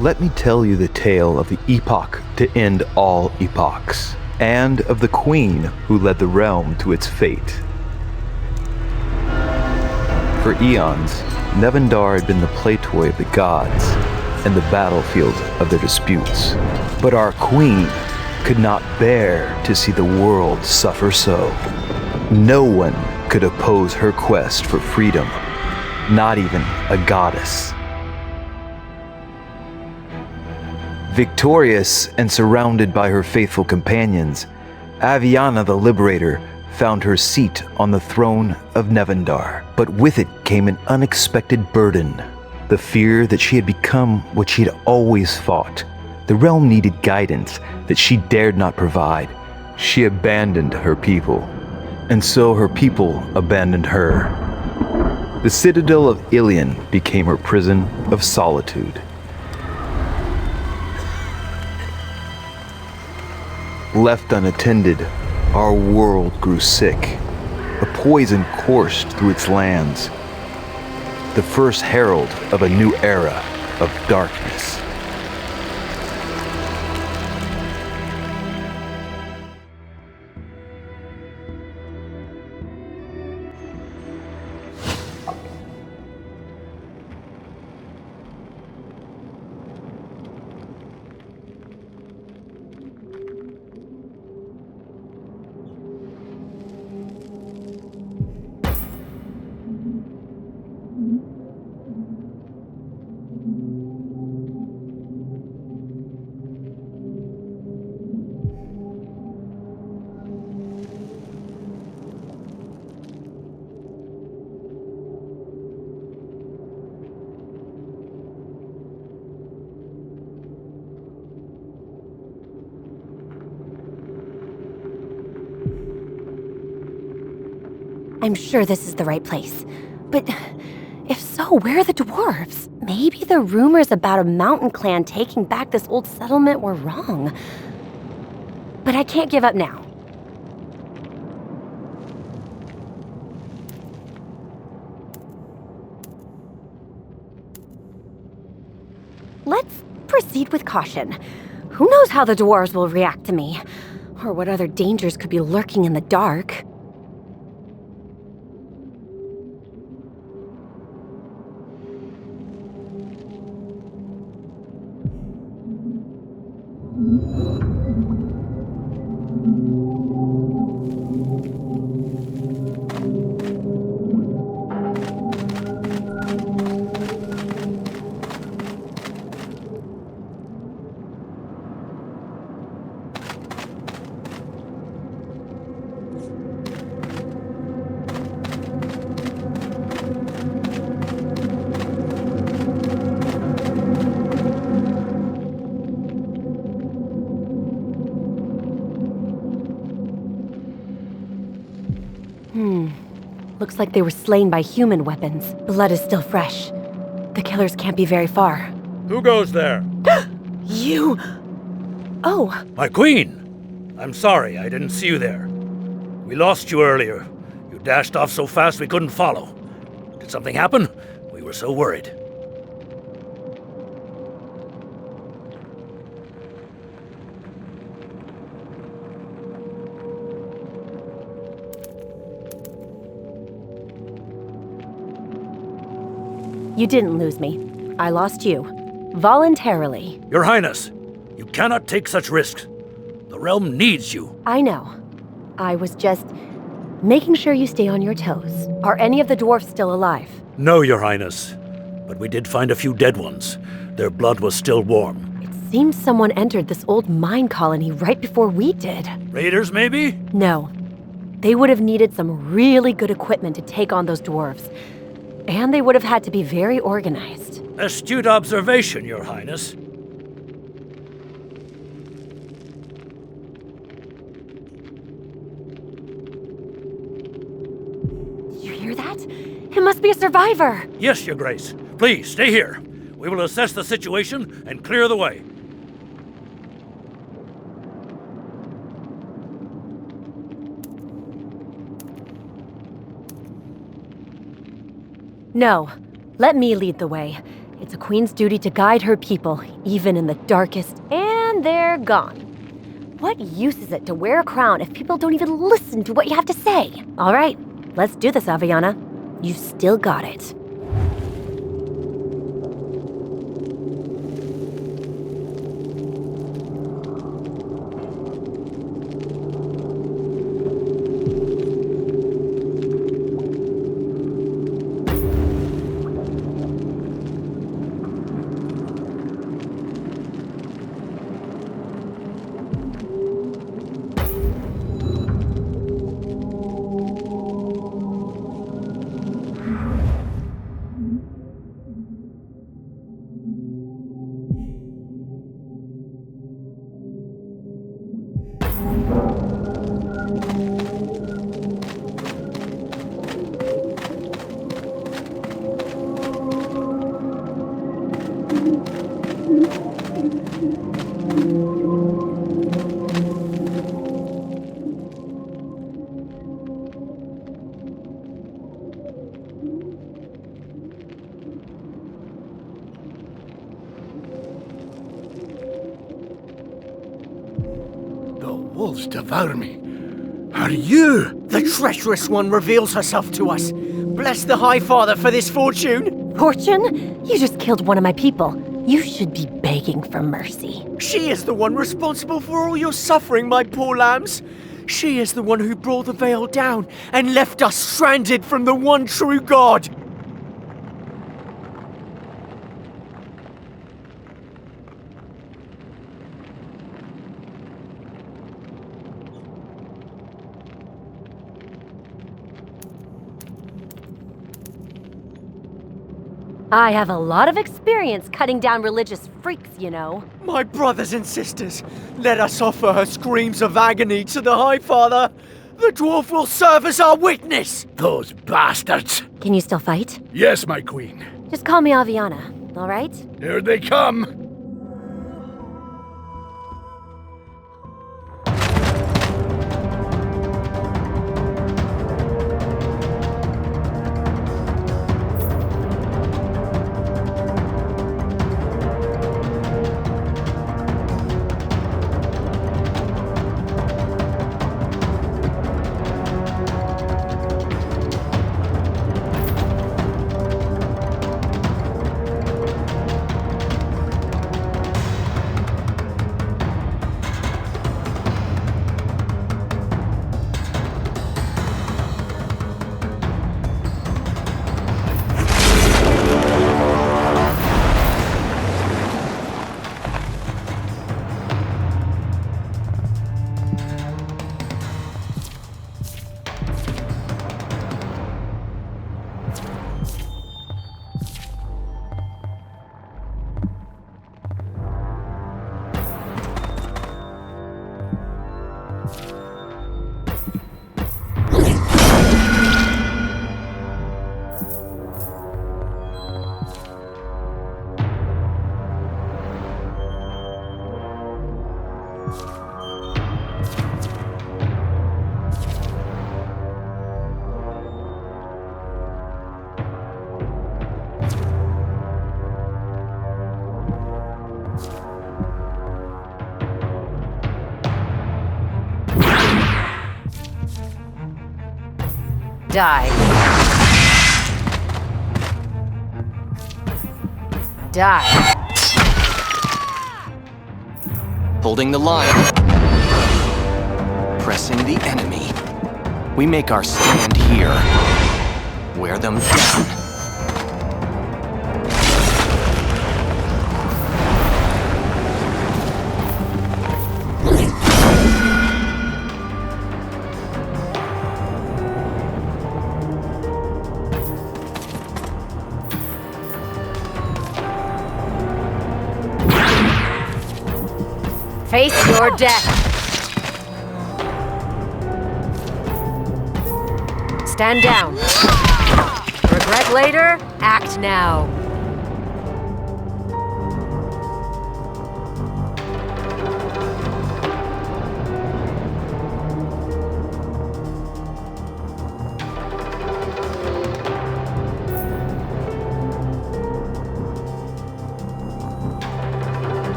Let me tell you the tale of the epoch to end all epochs, and of the queen who led the realm to its fate. For eons, Nevendar had been the playtoy of the gods and the battlefield of their disputes. But our queen could not bear to see the world suffer so. No one could oppose her quest for freedom, not even a goddess. Victorious and surrounded by her faithful companions, Aviana the Liberator found her seat on the throne of Nevendar. But with it came an unexpected burden, the fear that she had become what she had always fought. The realm needed guidance that she dared not provide. She abandoned her people, and so her people abandoned her. The citadel of Ilion became her prison of solitude. Left unattended, our world grew sick. A poison coursed through its lands, the first herald of a new era of darkness. I'm sure this is the right place. But if so, where are the dwarves? Maybe the rumors about a mountain clan taking back this old settlement were wrong. But I can't give up now. Let's proceed with caution. Who knows how the dwarves will react to me? Or what other dangers could be lurking in the dark? Looks like they were slain by human weapons. Blood is still fresh. The killers can't be very far. Who goes there? You! Oh. My queen! I'm sorry, I didn't see you there. We lost you earlier. You dashed off so fast we couldn't follow. Did something happen? We were so worried. You didn't lose me. I lost you. Voluntarily. Your Highness, you cannot take such risks. The realm needs you. I know. I was just making sure you stay on your toes. Are any of the dwarfs still alive? No, Your Highness. But we did find a few dead ones. Their blood was still warm. It seems someone entered this old mine colony right before we did. Raiders, maybe? No. They would have needed some really good equipment to take on those dwarves. And they would have had to be very organized. Astute observation, Your Highness. You hear that? It must be a survivor! Yes, Your Grace. Please, stay here. We will assess the situation and clear the way. No. Let me lead the way. It's a queen's duty to guide her people, even in the darkest, and they're gone. What use is it to wear a crown if people don't even listen to what you have to say? All right, let's do this, Aviana. You still got it. Wolves devour me. Are you? The treacherous one reveals herself to us. Bless the High Father for this fortune. Fortune? You just killed one of my people. You should be begging for mercy. She is the one responsible for all your suffering, my poor lambs. She is the one who brought the veil down and left us stranded from the one true God. I have a lot of experience cutting down religious freaks, you know. My brothers and sisters, let us offer her screams of agony to the High Father. The dwarf will serve as our witness. Those bastards. Can you still fight? Yes, my queen. Just call me Aviana, all right? Here they come. Die. Die. Holding the line. Pressing the enemy. We make our stand here. Wear them down. Face your death. Stand down. Regret later, act now.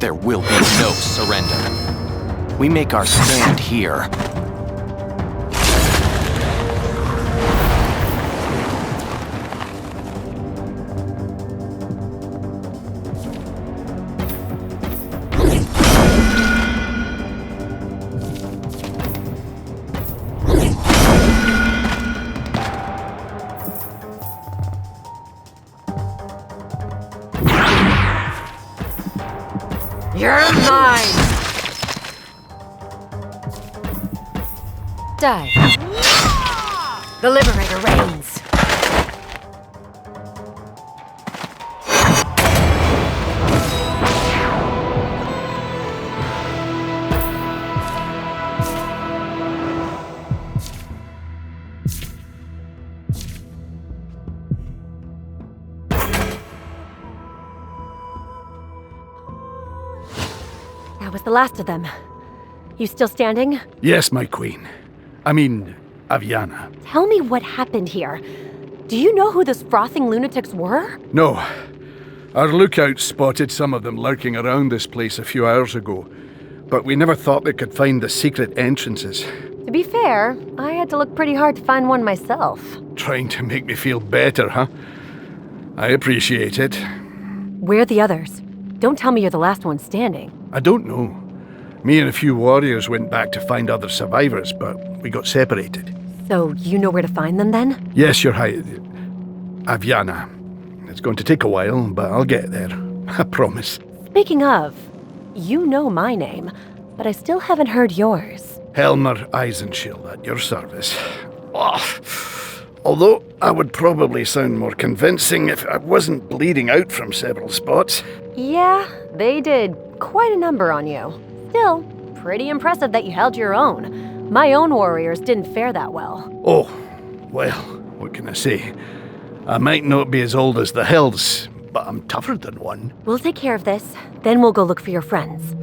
there will be no surrender. We make our stand here. You're mine! Die. The Liberator reigns. That was the last of them. You still standing? Yes, my queen. I mean, Aviana. Tell me what happened here. Do you know who those frothing lunatics were? No. Our lookout spotted some of them lurking around this place a few hours ago, but we never thought they could find the secret entrances. To be fair, I had to look pretty hard to find one myself. Trying to make me feel better, huh? I appreciate it. Where are the others? Don't tell me you're the last one standing. I don't know. Me and a few warriors went back to find other survivors, but we got separated. So you know where to find them then? Yes, you're right. Aviana. It's going to take a while, but I'll get there. I promise. Speaking of, you know my name, but I still haven't heard yours. Helmer Eisenschild at your service. Oh, although I would probably sound more convincing if I wasn't bleeding out from several spots. Yeah, they did quite a number on you. Still, pretty impressive that you held your own. My own warriors didn't fare that well. Oh, well, what can I say? I might not be as old as the hills, but I'm tougher than one. We'll take care of this, then we'll go look for your friends.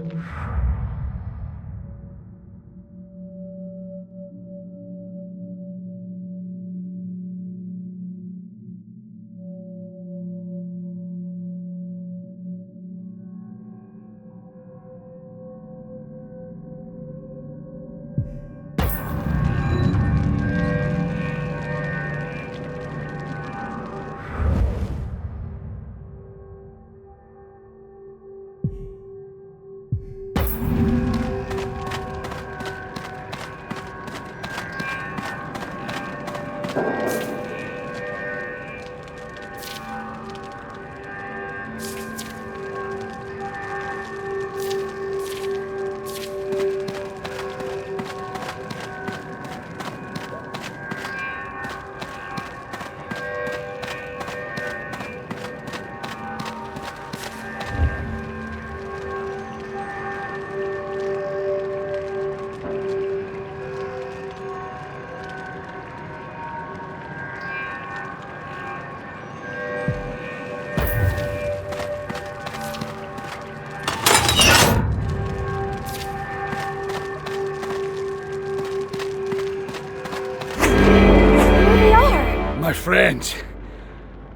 My friends,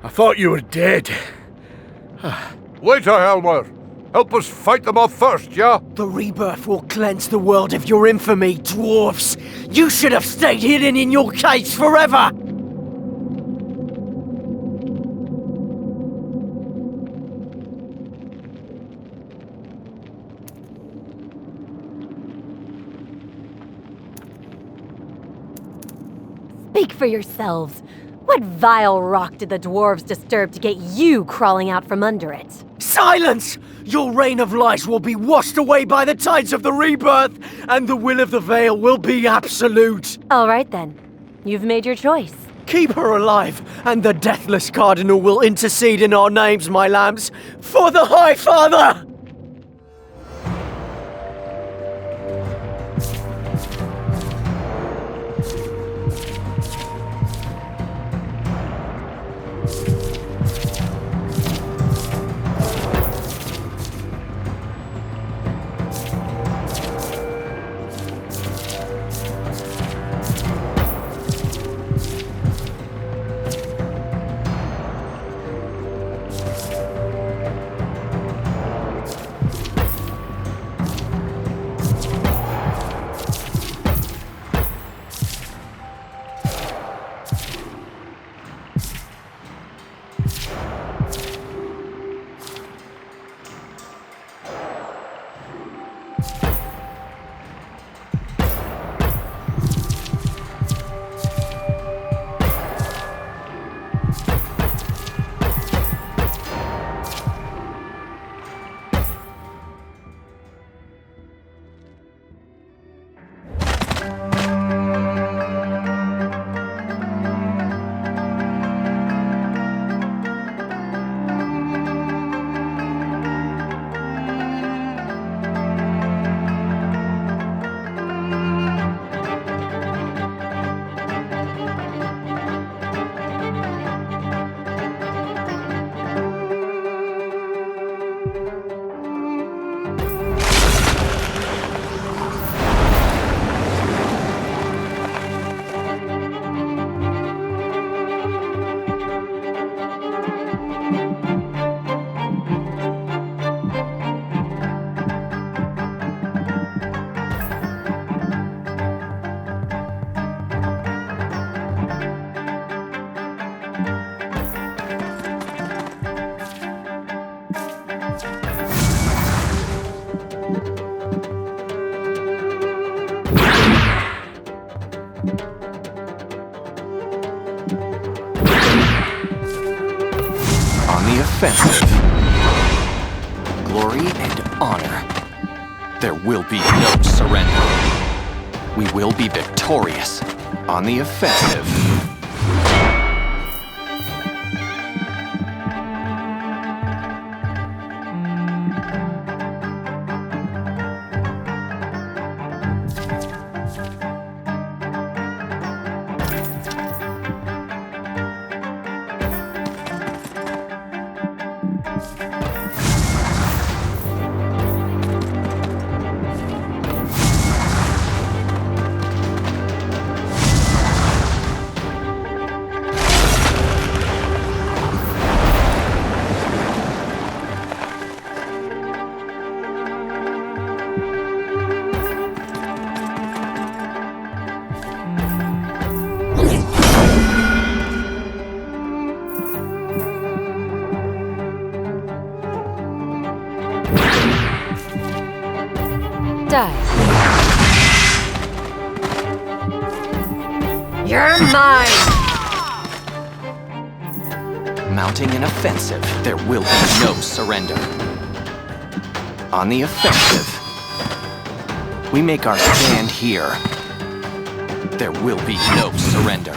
I thought you were dead. Later, Helmer. Help us fight them off first, yeah? The rebirth will cleanse the world of your infamy, dwarfs! You should have stayed hidden in your caves forever! Speak for yourselves. What vile rock did the dwarves disturb to get you crawling out from under it? Silence! Your reign of lies will be washed away by the tides of the rebirth, and the will of the Vale will be absolute! All right then. You've made your choice. Keep her alive, and the Deathless Cardinal will intercede in our names, my lambs, for the High Father! offensive. Glory and honor. There will be no surrender. We will be victorious. On the offensive. You're mine! Mounting an offensive, there will be no surrender. On the offensive. We make our stand here. There will be no surrender.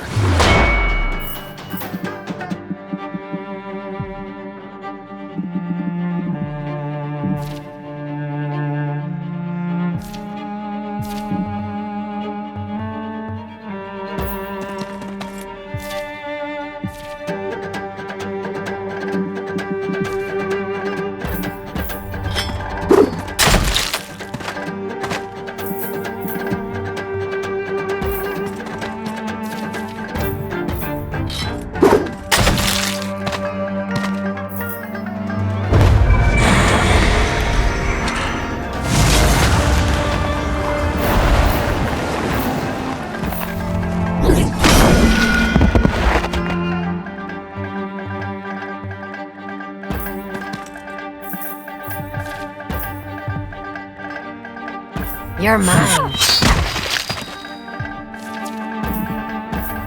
You're mine.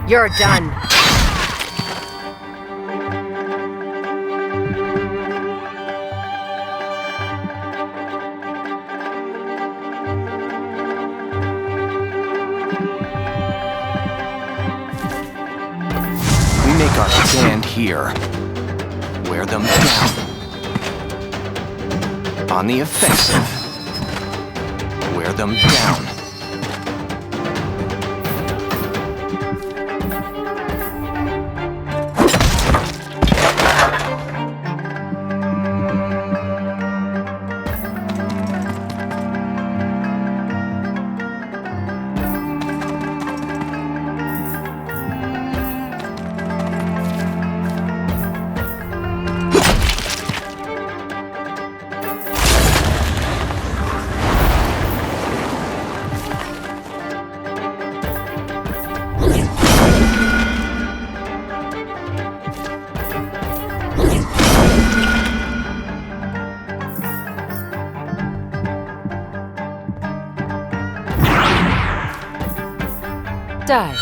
You're done. We make our stand here. Wear them down. On the offensive. Wear them down. Die.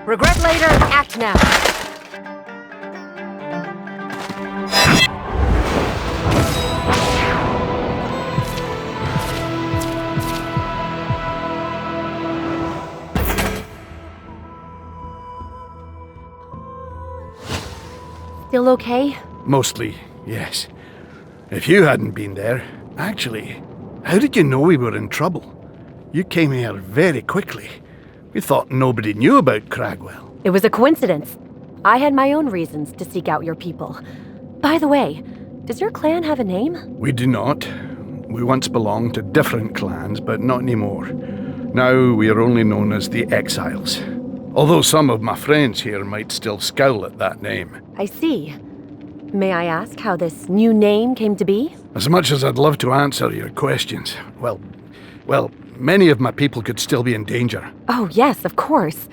Regret later, act now. Still okay? Mostly, yes. If you hadn't been there, actually, how did you know we were in trouble? You came here very quickly. We thought nobody knew about Cragwell. It was a coincidence. I had my own reasons to seek out your people. By the way, does your clan have a name? We do not. We once belonged to different clans, but not anymore. Now we are only known as the Exiles. Although some of my friends here might still scowl at that name. I see. May I ask how this new name came to be? As much as I'd love to answer your questions, well, many of my people could still be in danger. Oh, yes, of course.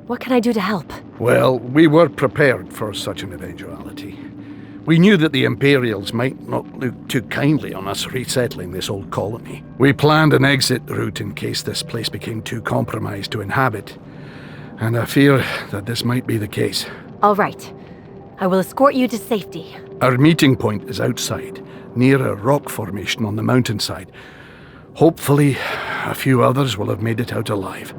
What can I do to help? Well, we were prepared for such an eventuality. We knew that the Imperials might not look too kindly on us resettling this old colony. We planned an exit route in case this place became too compromised to inhabit. And I fear that this might be the case. All right. I will escort you to safety. Our meeting point is outside, near a rock formation on the mountainside. Hopefully, a few others will have made it out alive.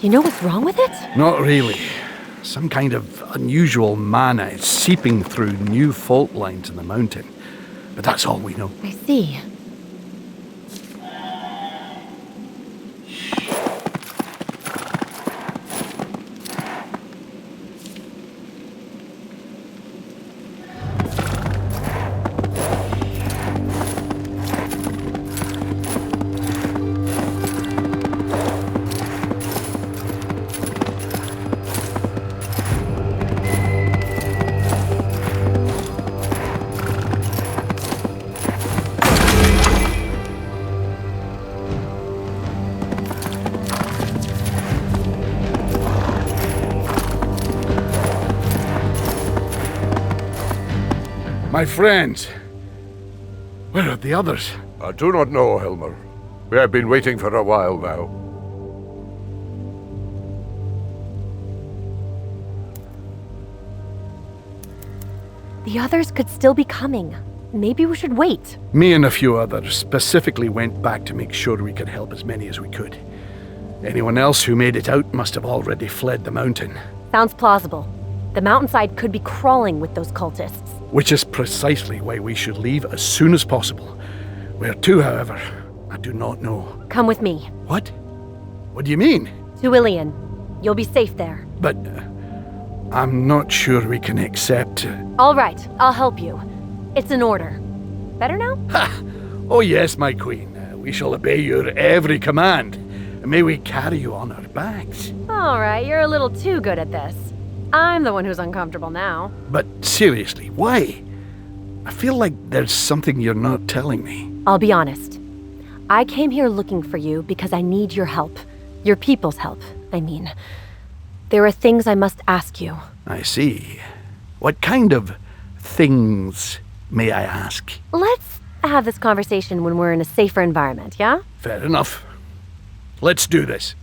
Do you know what's wrong with it? Not really. Some kind of unusual mana is seeping through new fault lines in the mountain. But that's all we know. I see. My friends, where are the others? I do not know, Helmer. We have been waiting for a while now. The others could still be coming. Maybe we should wait. Me and a few others specifically went back to make sure we could help as many as we could. Anyone else who made it out must have already fled the mountain. Sounds plausible. The mountainside could be crawling with those cultists. Which is precisely why we should leave as soon as possible. Where to, however, I do not know. Come with me. What? What do you mean? To Ilion. You'll be safe there. But I'm not sure we can accept... All right, I'll help you. It's an order. Better now? Ha! Oh yes, my queen. We shall obey your every command. May we carry you on our backs. All right, you're a little too good at this. I'm the one who's uncomfortable now. But seriously, why? I feel like there's something you're not telling me. I'll be honest. I came here looking for you because I need your help. Your people's help, I mean. There are things I must ask you. I see. What kind of things, may I ask? Let's have this conversation when we're in a safer environment, yeah? Fair enough. Let's do this.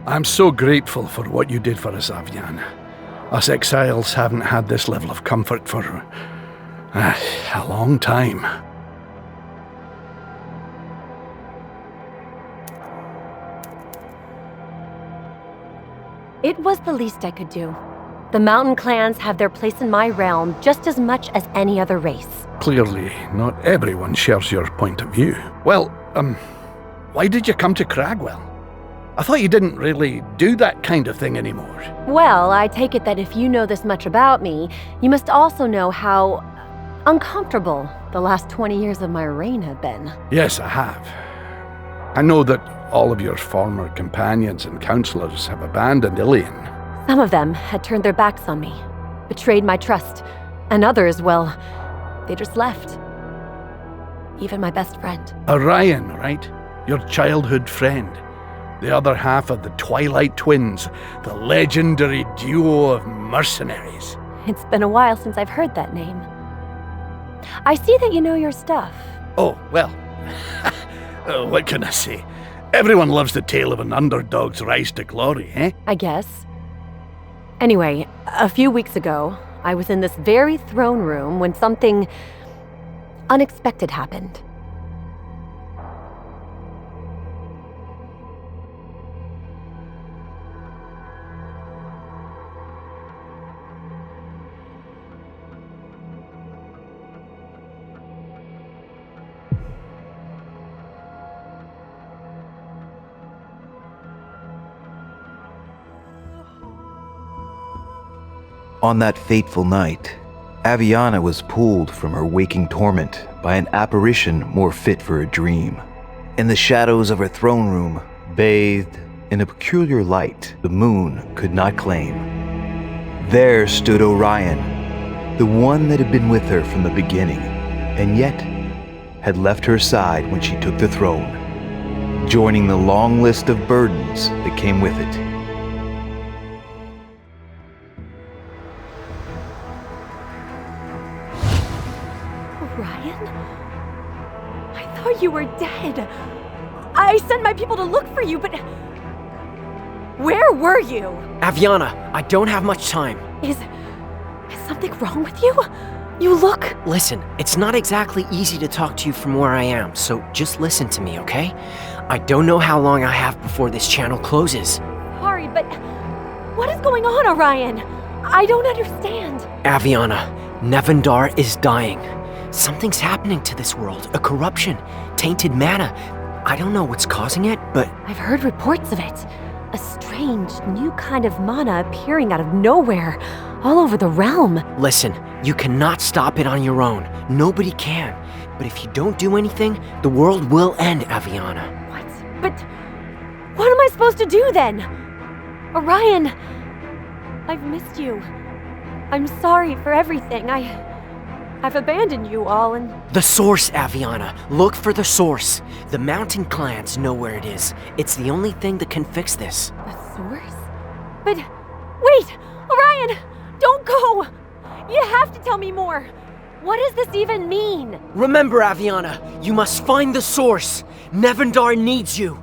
I'm so grateful for what you did for us, Avian. Us exiles haven't had this level of comfort for a long time. It was the least I could do. The mountain clans have their place in my realm just as much as any other race. Clearly, not everyone shares your point of view. Well, why did you come to Cragwell? I thought you didn't really do that kind of thing anymore. Well, I take it that if you know this much about me, you must also know how uncomfortable the last 20 years of my reign have been. Yes, I have. I know that all of your former companions and counselors have abandoned Ilion. Some of them had turned their backs on me, betrayed my trust, and others, well, they just left. Even my best friend. Orion, right? Your childhood friend. The other half of the Twilight Twins, the legendary duo of mercenaries. It's been a while since I've heard that name. I see that you know your stuff. Oh, well, what can I say? Everyone loves the tale of an underdog's rise to glory, eh? I guess. Anyway, a few weeks ago, I was in this very throne room when something unexpected happened. On that fateful night, Aviana was pulled from her waking torment by an apparition more fit for a dream. In the shadows of her throne room, bathed in a peculiar light the moon could not claim, there stood Orion, the one that had been with her from the beginning, and yet had left her side when she took the throne, joining the long list of burdens that came with it. Ryan? I thought you were dead. I sent my people to look for you, but... Where were you? Aviana, I don't have much time. Is something wrong with you? You look... Listen, it's not exactly easy to talk to you from where I am, so just listen to me, okay? I don't know how long I have before this channel closes. Sorry, but... What is going on, Orion? I don't understand. Aviana, Nevendar is dying. Something's happening to this world. A corruption. Tainted mana. I don't know what's causing it, but... I've heard reports of it. A strange, new kind of mana appearing out of nowhere, all over the realm. Listen, you cannot stop it on your own. Nobody can. But if you don't do anything, the world will end, Aviana. What? But... What am I supposed to do then? Orion, I've missed you. I'm sorry for everything. I've abandoned you all and... The source, Aviana. Look for the source. The mountain clans know where it is. It's the only thing that can fix this. The source? But... Wait! Orion! Don't go! You have to tell me more. What does this even mean? Remember, Aviana, you must find the source. Nevendar needs you.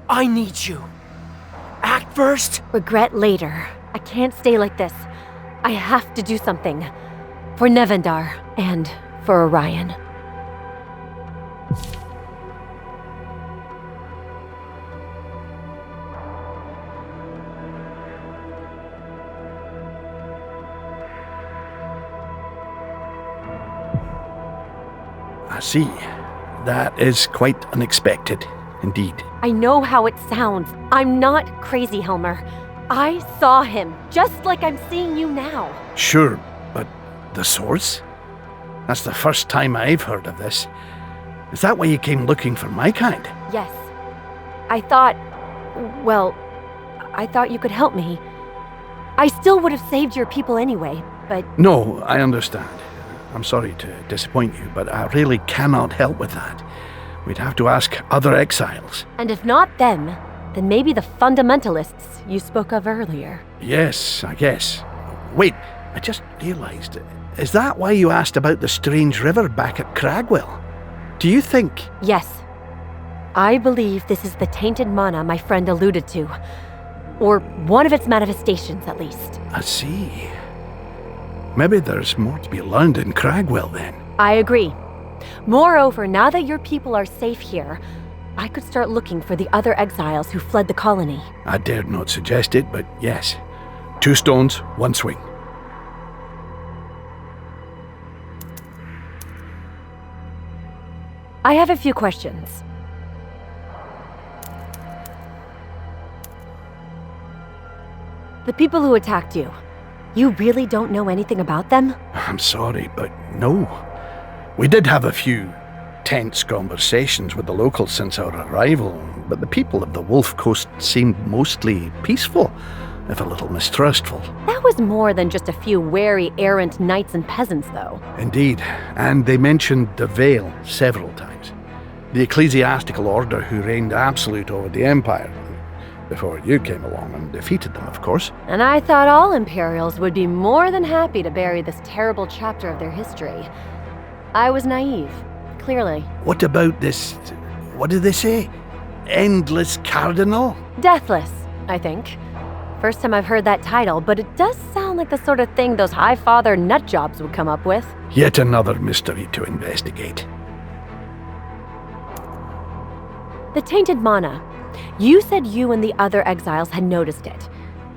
I need you. Act first. Regret later. I can't stay like this. I have to do something. For Nevendar, and for Orion. I see. That is quite unexpected, indeed. I know how it sounds. I'm not crazy, Helmer. I saw him, just like I'm seeing you now. Sure, but the source? That's the first time I've heard of this. Is that why you came looking for my kind? Yes. I thought... Well, I thought you could help me. I still would have saved your people anyway, but... No, I understand. I'm sorry to disappoint you, but I really cannot help with that. We'd have to ask other exiles. And if not them, then maybe the fundamentalists you spoke of earlier. Yes, I guess. Wait, I just realized. Is that why you asked about the strange river back at Cragwell? Do you think... Yes. I believe this is the tainted mana my friend alluded to. Or one of its manifestations, at least. I see. Maybe there's more to be learned in Cragwell, then. I agree. Moreover, now that your people are safe here, I could start looking for the other exiles who fled the colony. I dared not suggest it, but yes. 2 stones, 1 swing. I have a few questions. The people who attacked you, you really don't know anything about them? I'm sorry, but no. We did have a few tense conversations with the locals since our arrival, but the people of the Wolf Coast seemed mostly peaceful, if a little mistrustful. That was more than just a few wary errant knights and peasants, though. Indeed, and they mentioned the Veil several times. The ecclesiastical order who reigned absolute over the Empire, before you came along and defeated them, of course. And I thought all Imperials would be more than happy to bury this terrible chapter of their history. I was naive, clearly. What about this... What did they say? Endless Cardinal? Deathless, I think. First time I've heard that title, but it does sound like the sort of thing those Highfather nutjobs would come up with. Yet another mystery to investigate. The tainted mana. You said you and the other exiles had noticed it.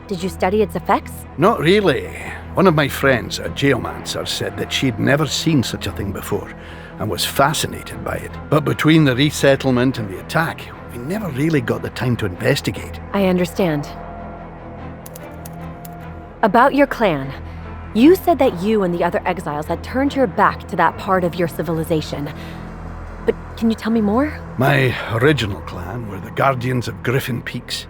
Did you study its effects? Not really. One of my friends, a geomancer, said that she'd never seen such a thing before and was fascinated by it. But between the resettlement and the attack, we never really got the time to investigate. I understand. About your clan. You said that you and the other exiles had turned your back to that part of your civilization. But can you tell me more? My original clan were the Guardians of Griffin Peaks.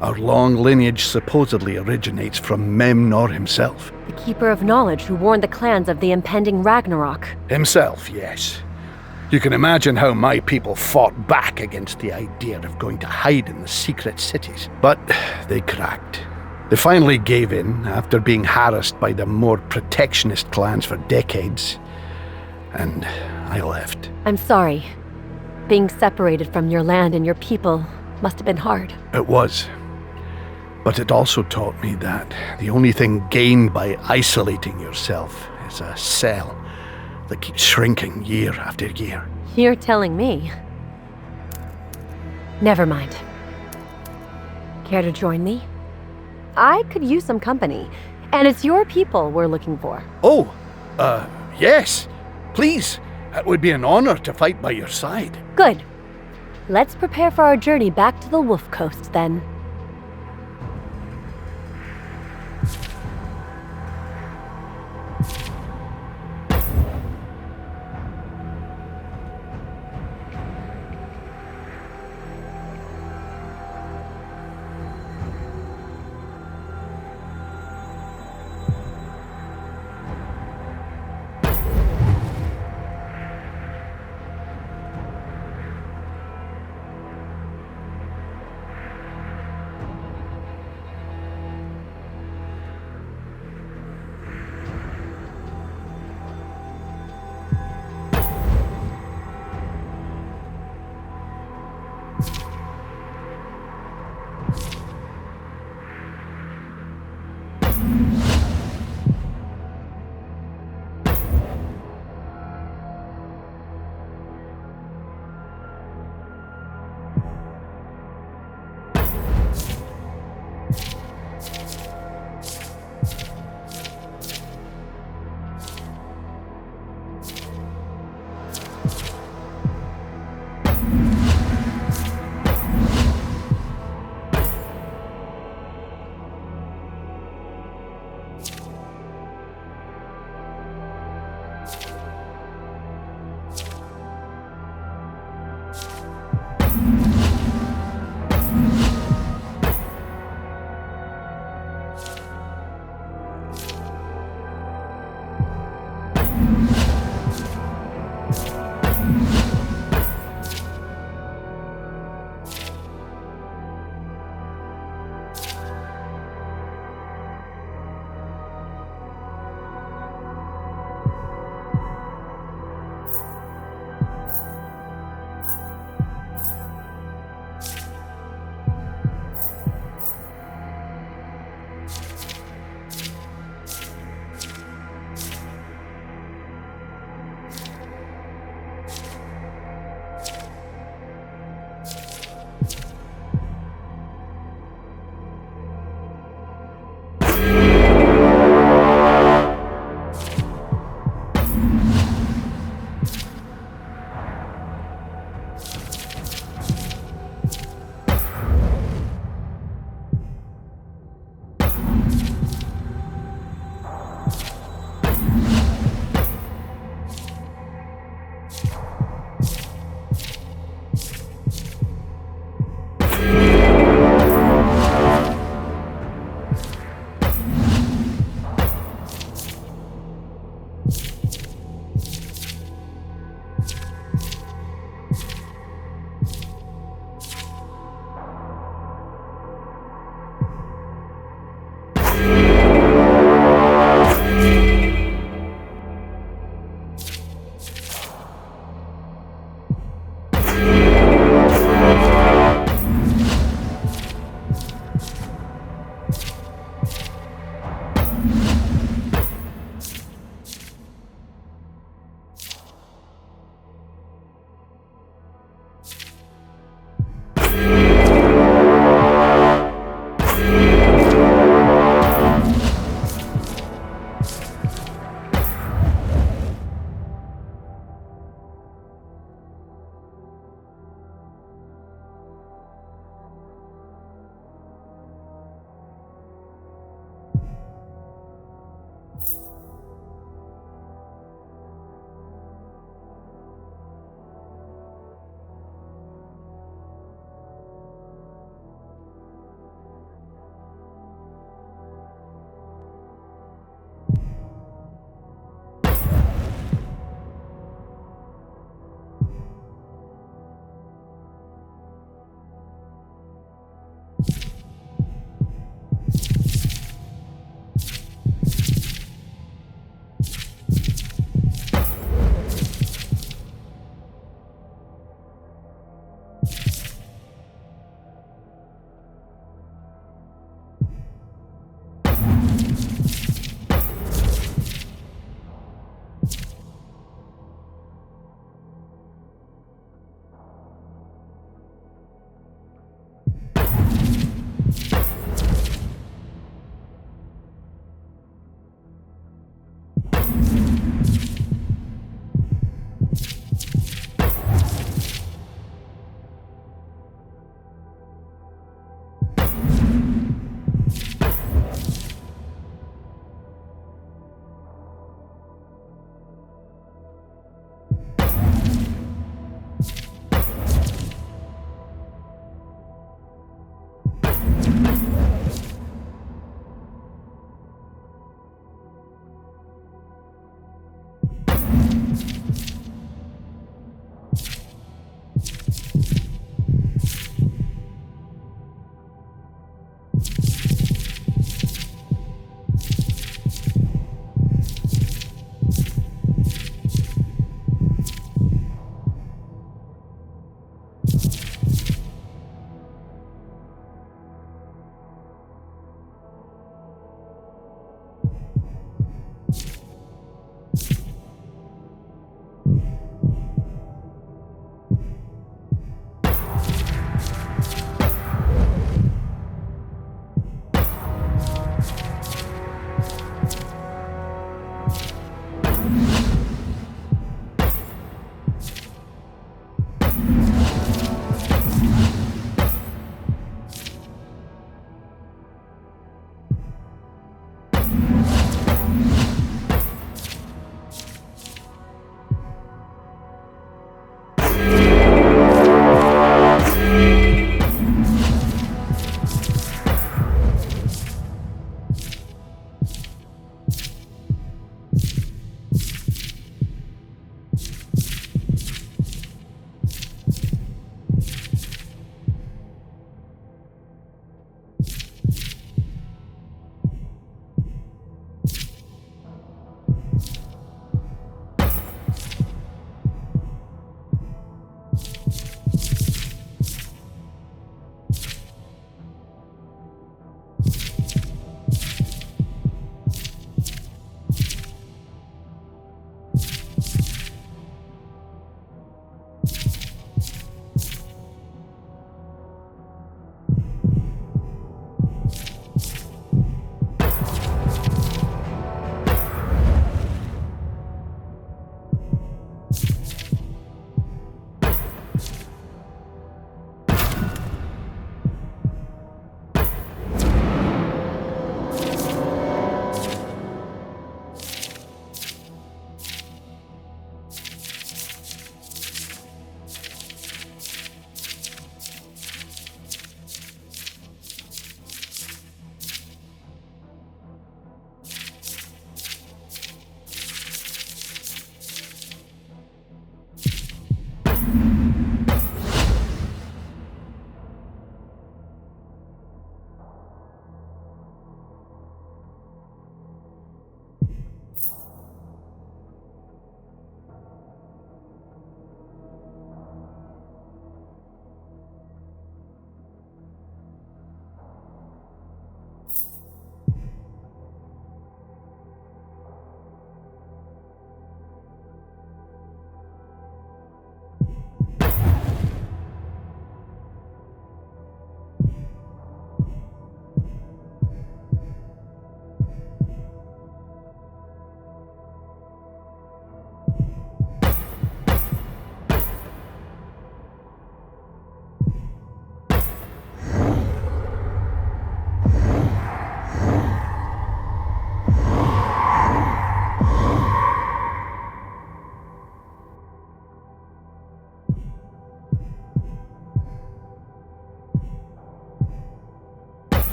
Our long lineage supposedly originates from Memnor himself. The Keeper of Knowledge who warned the clans of the impending Ragnarok. Himself, yes. You can imagine how my people fought back against the idea of going to hide in the secret cities. But they cracked. They finally gave in after being harassed by the more protectionist clans for decades. And I left. I'm sorry. Being separated from your land and your people must have been hard. It was. But it also taught me that the only thing gained by isolating yourself is a cell that keeps shrinking year after year. You're telling me. Never mind. Care to join me? I could use some company, and it's your people we're looking for. Oh, yes. Please. It would be an honor to fight by your side. Good. Let's prepare for our journey back to the Wolf Coast, then.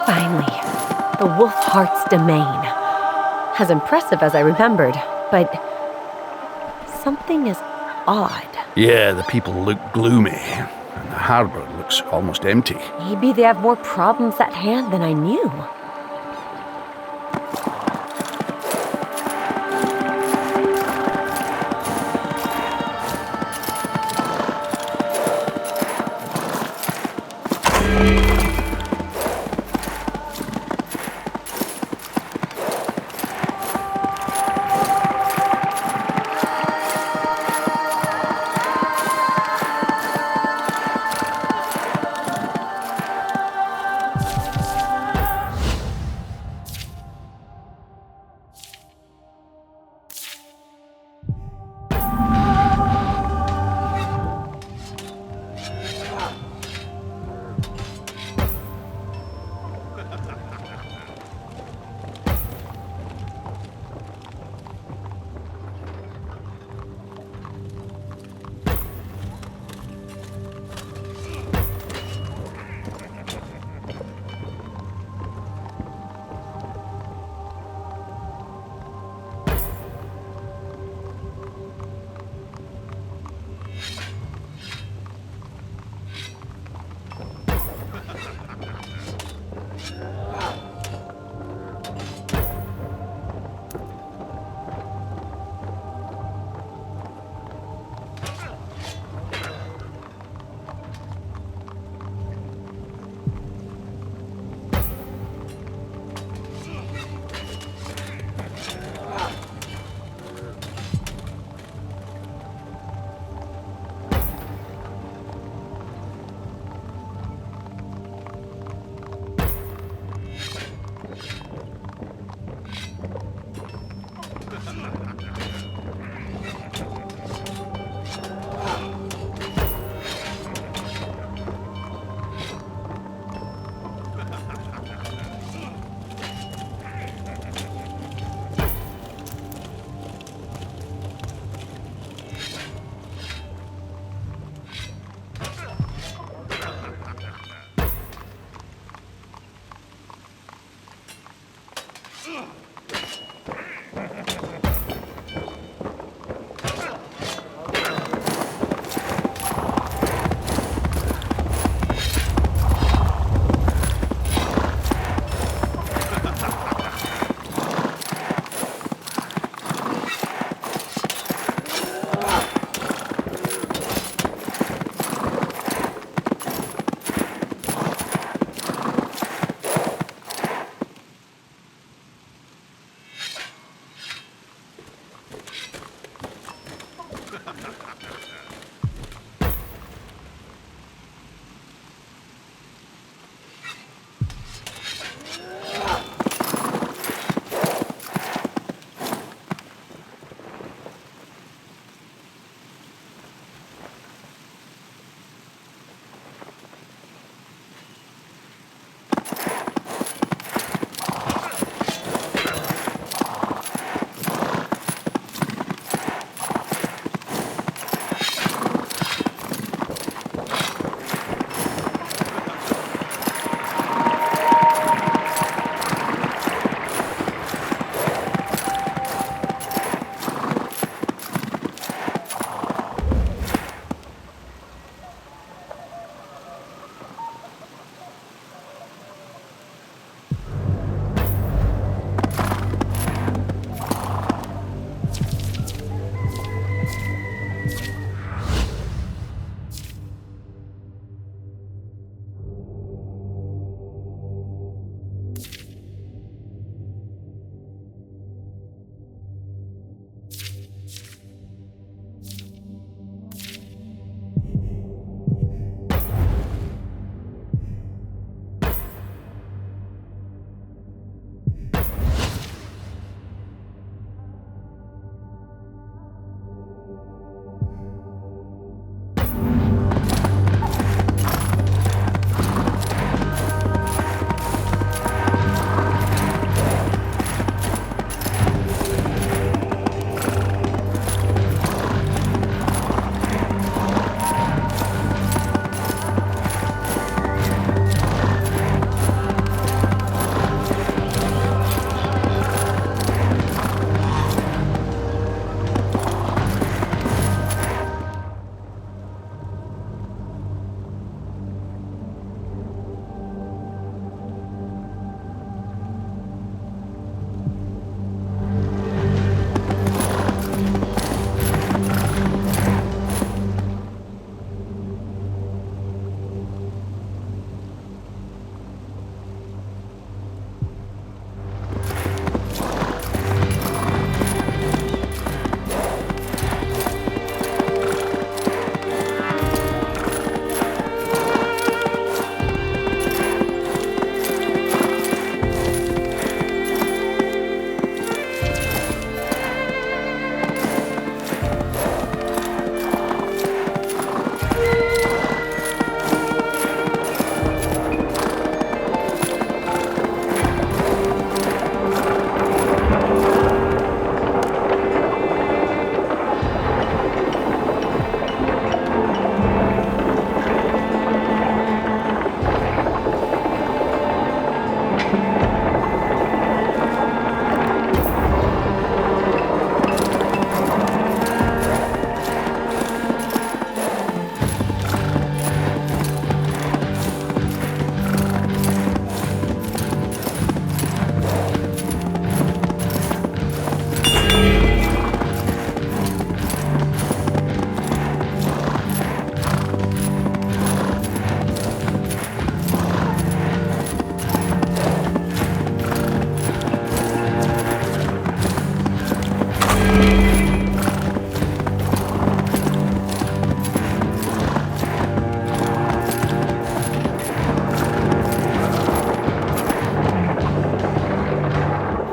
Finally, the Wolf Heart's domain. As impressive as I remembered, but something is odd. Yeah, the people look gloomy, and the harbor looks almost empty. Maybe they have more problems at hand than I knew.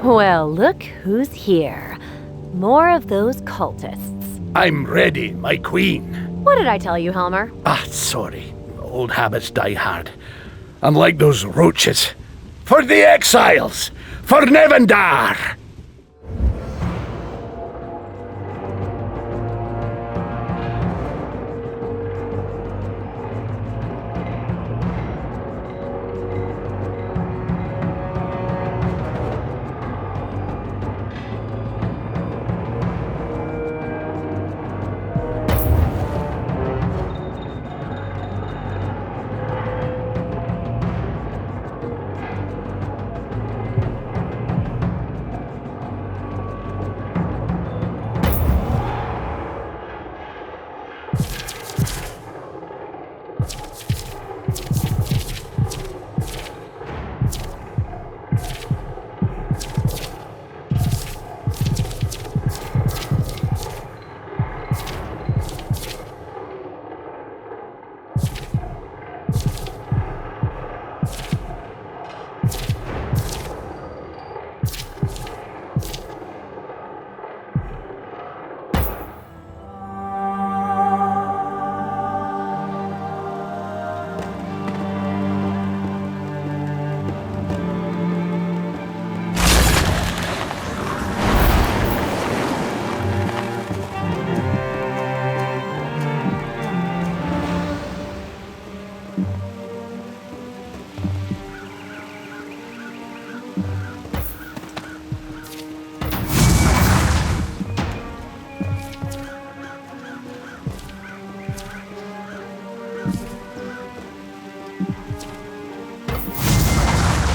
Well, look who's here. More of those cultists. I'm ready, my queen. What did I tell you, Helmer? Sorry. Old habits die hard. Unlike those roaches. For the exiles! For Nevendar!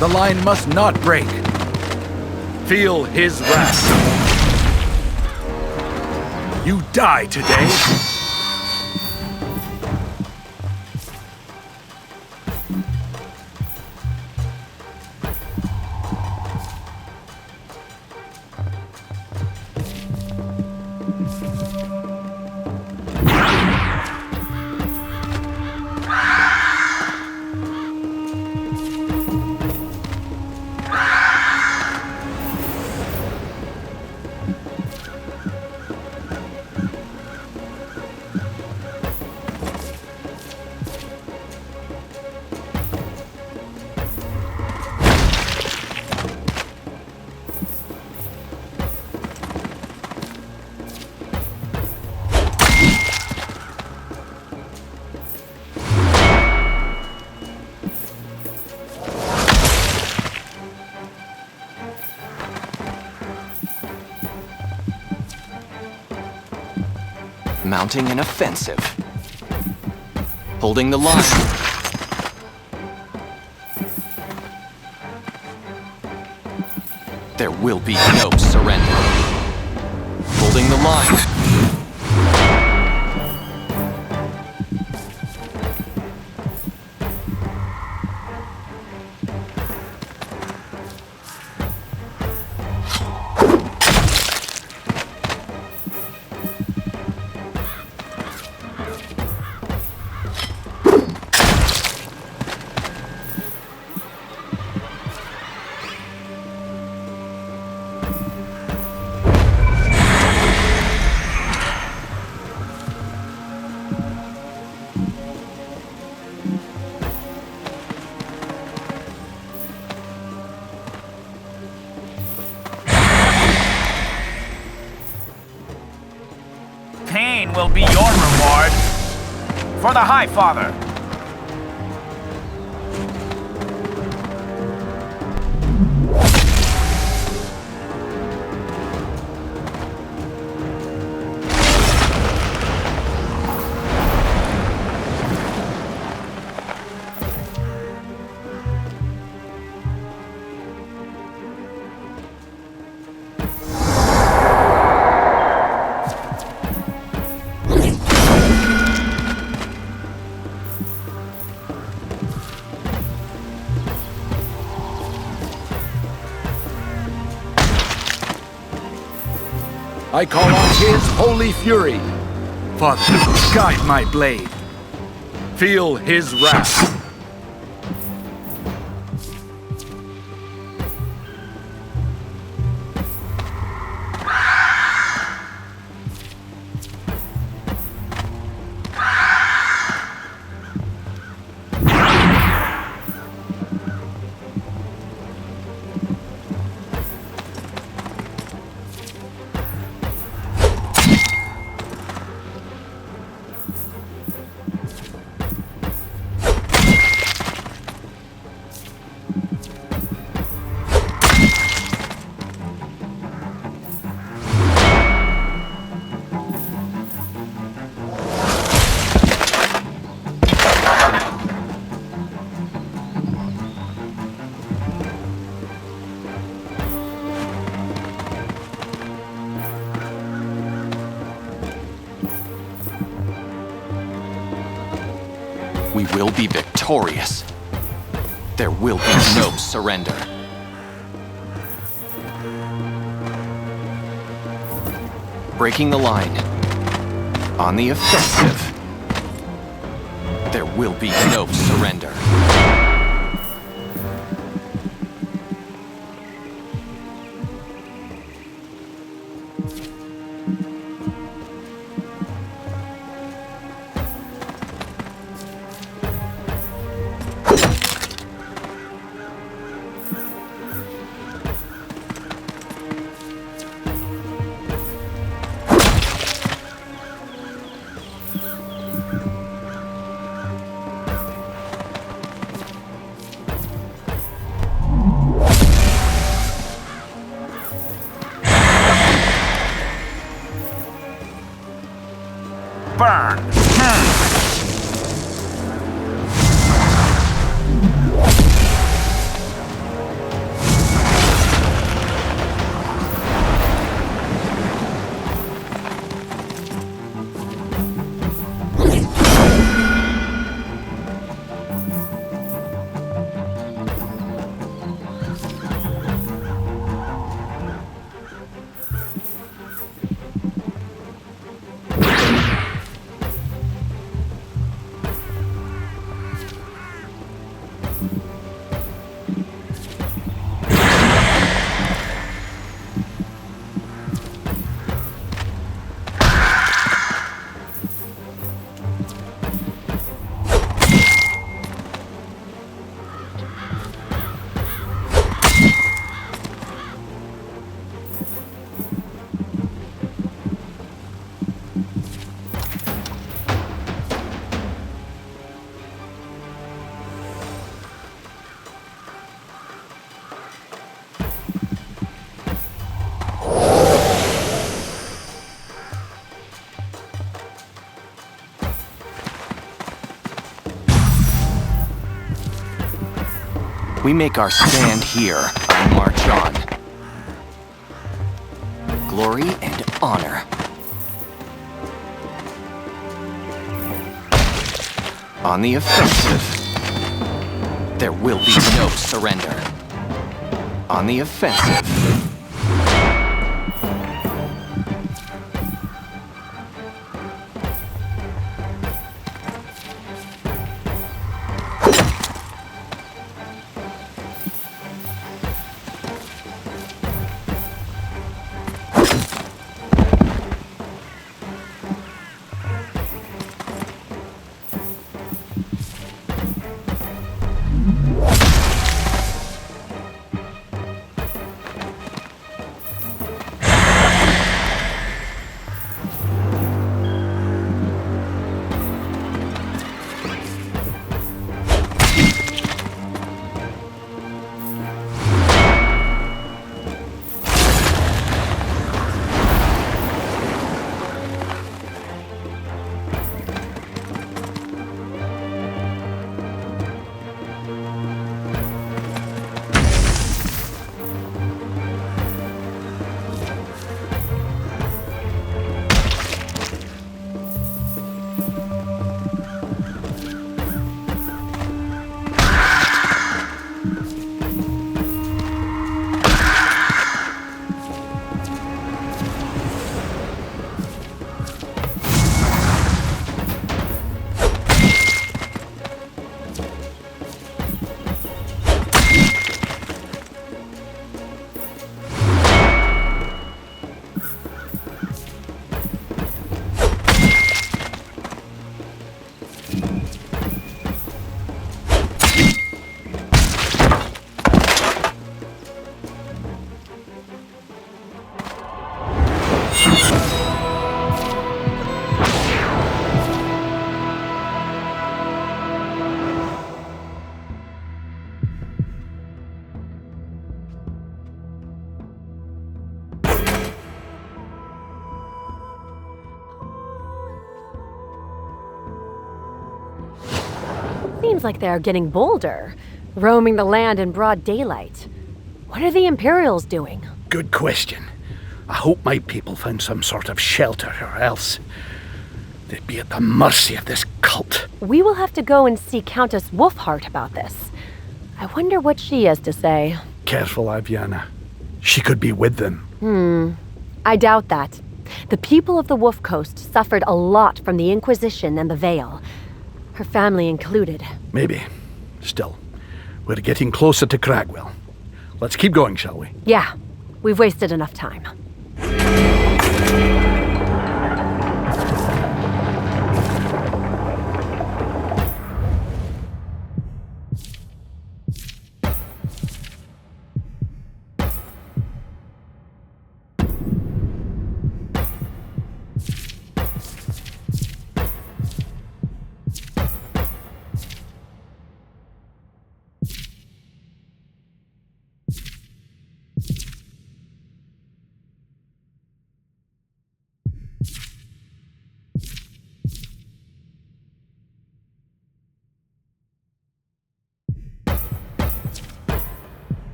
The line must not break. Feel his wrath. You die today. Mounting an offensive. Holding the line. There will be no surrender. Holding the line. Pain will be your reward. For the High Father. I call on his holy fury. Father, guide my blade. Feel his wrath. We will be victorious. There will be no surrender. Breaking the line. On the offensive. There will be no surrender. Burn! We make our stand here and march on. Glory and honor. On the offensive. There will be no surrender. On the offensive. Seems like they're getting bolder, roaming the land in broad daylight. What are the Imperials doing? Good question. I hope my people found some sort of shelter, or else they'd be at the mercy of this cult. We will have to go and see Countess Wolfheart about this. I wonder what she has to say. Careful, Aviana. She could be with them. I doubt that. The people of the Wolf Coast suffered a lot from the Inquisition and the Veil. Her family included. Maybe. Still, we're getting closer to Cragwell. Let's keep going, shall we? Yeah, we've wasted enough time.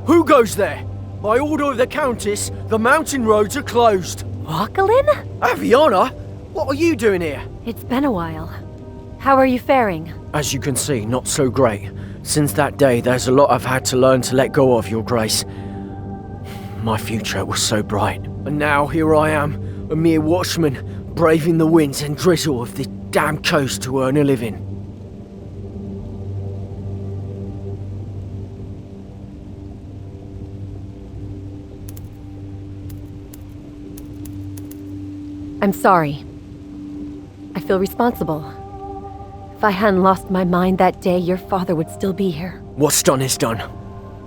Who goes there? By order of the Countess, the mountain roads are closed. Wacholin? Aviana? What are you doing here? It's been a while. How are you faring? As you can see, not so great. Since that day, there's a lot I've had to learn to let go of, Your Grace. My future was so bright. And now here I am, a mere watchman, braving the winds and drizzle of this damn coast to earn a living. I'm sorry. I feel responsible. If I hadn't lost my mind that day, your father would still be here. What's done is done.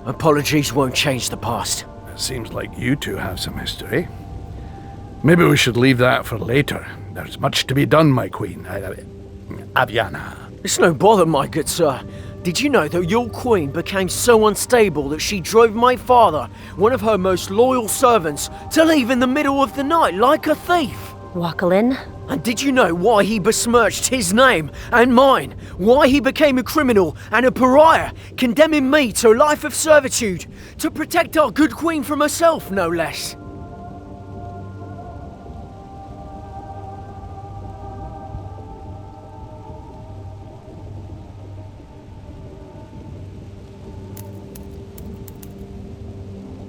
Apologies won't change the past. It seems like you two have some history. Maybe we should leave that for later. There's much to be done, my queen. Aviana. It's no bother, my good sir. Did you know that your queen became so unstable that she drove my father, one of her most loyal servants, to leave in the middle of the night like a thief? Wacholin? And did you know why he besmirched his name and mine? Why he became a criminal and a pariah, condemning me to a life of servitude, to protect our good queen from herself, no less?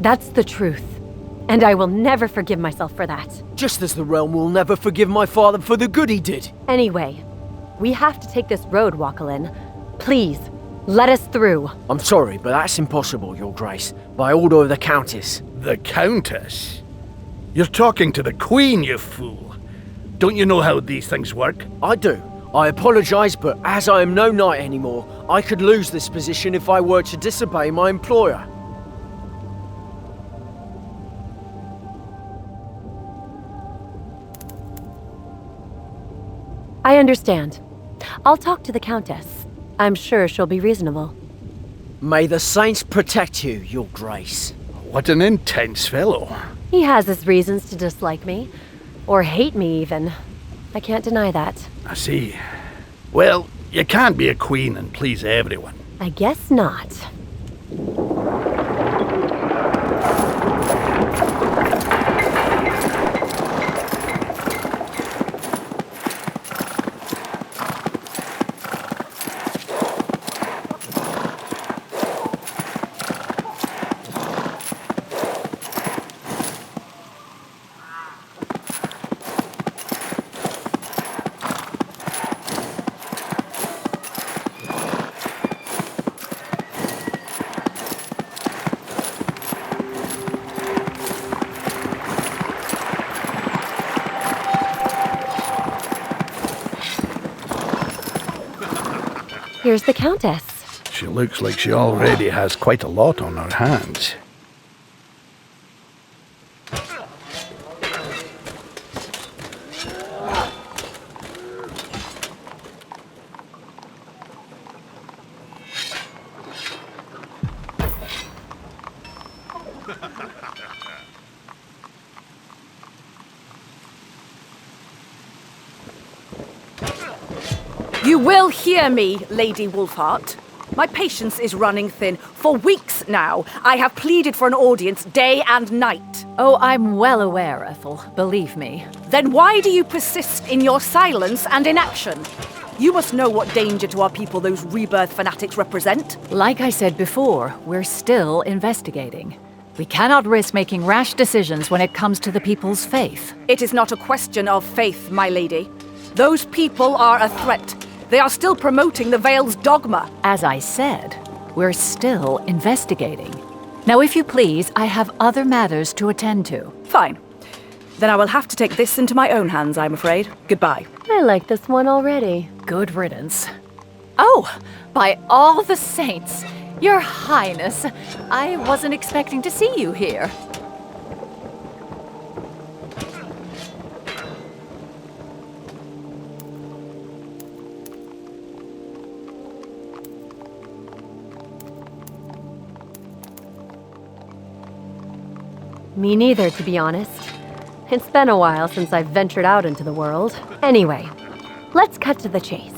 That's the truth. And I will never forgive myself for that. Just as the realm will never forgive my father for the good he did. Anyway, we have to take this road, Wacholin. Please, let us through. I'm sorry, but that's impossible, Your Grace. By order of the Countess. The Countess? You're talking to the Queen, you fool. Don't you know how these things work? I do. I apologize, but as I am no knight anymore, I could lose this position if I were to disobey my employer. I understand. I'll talk to the Countess. I'm sure she'll be reasonable. May the saints protect you, your grace. What an intense fellow. He has his reasons to dislike me. Or hate me, even. I can't deny that. I see. Well, you can't be a queen and please everyone. I guess not. Here's the Countess. She looks like she already has quite a lot on her hands. You will hear me, Lady Wolfheart. My patience is running thin. For weeks now, I have pleaded for an audience day and night. Oh, I'm well aware, Ethel. Believe me. Then why do you persist in your silence and inaction? You must know what danger to our people those rebirth fanatics represent. Like I said before, we're still investigating. We cannot risk making rash decisions when it comes to the people's faith. It is not a question of faith, my lady. Those people are a threat. They are still promoting the Veil's dogma. As I said, we're still investigating. Now, if you please, I have other matters to attend to. Fine. Then I will have to take this into my own hands, I'm afraid. Goodbye. I like this one already. Good riddance. Oh, by all the saints! Your Highness, I wasn't expecting to see you here. Me neither, to be honest. It's been a while since I've ventured out into the world. Anyway, let's cut to the chase.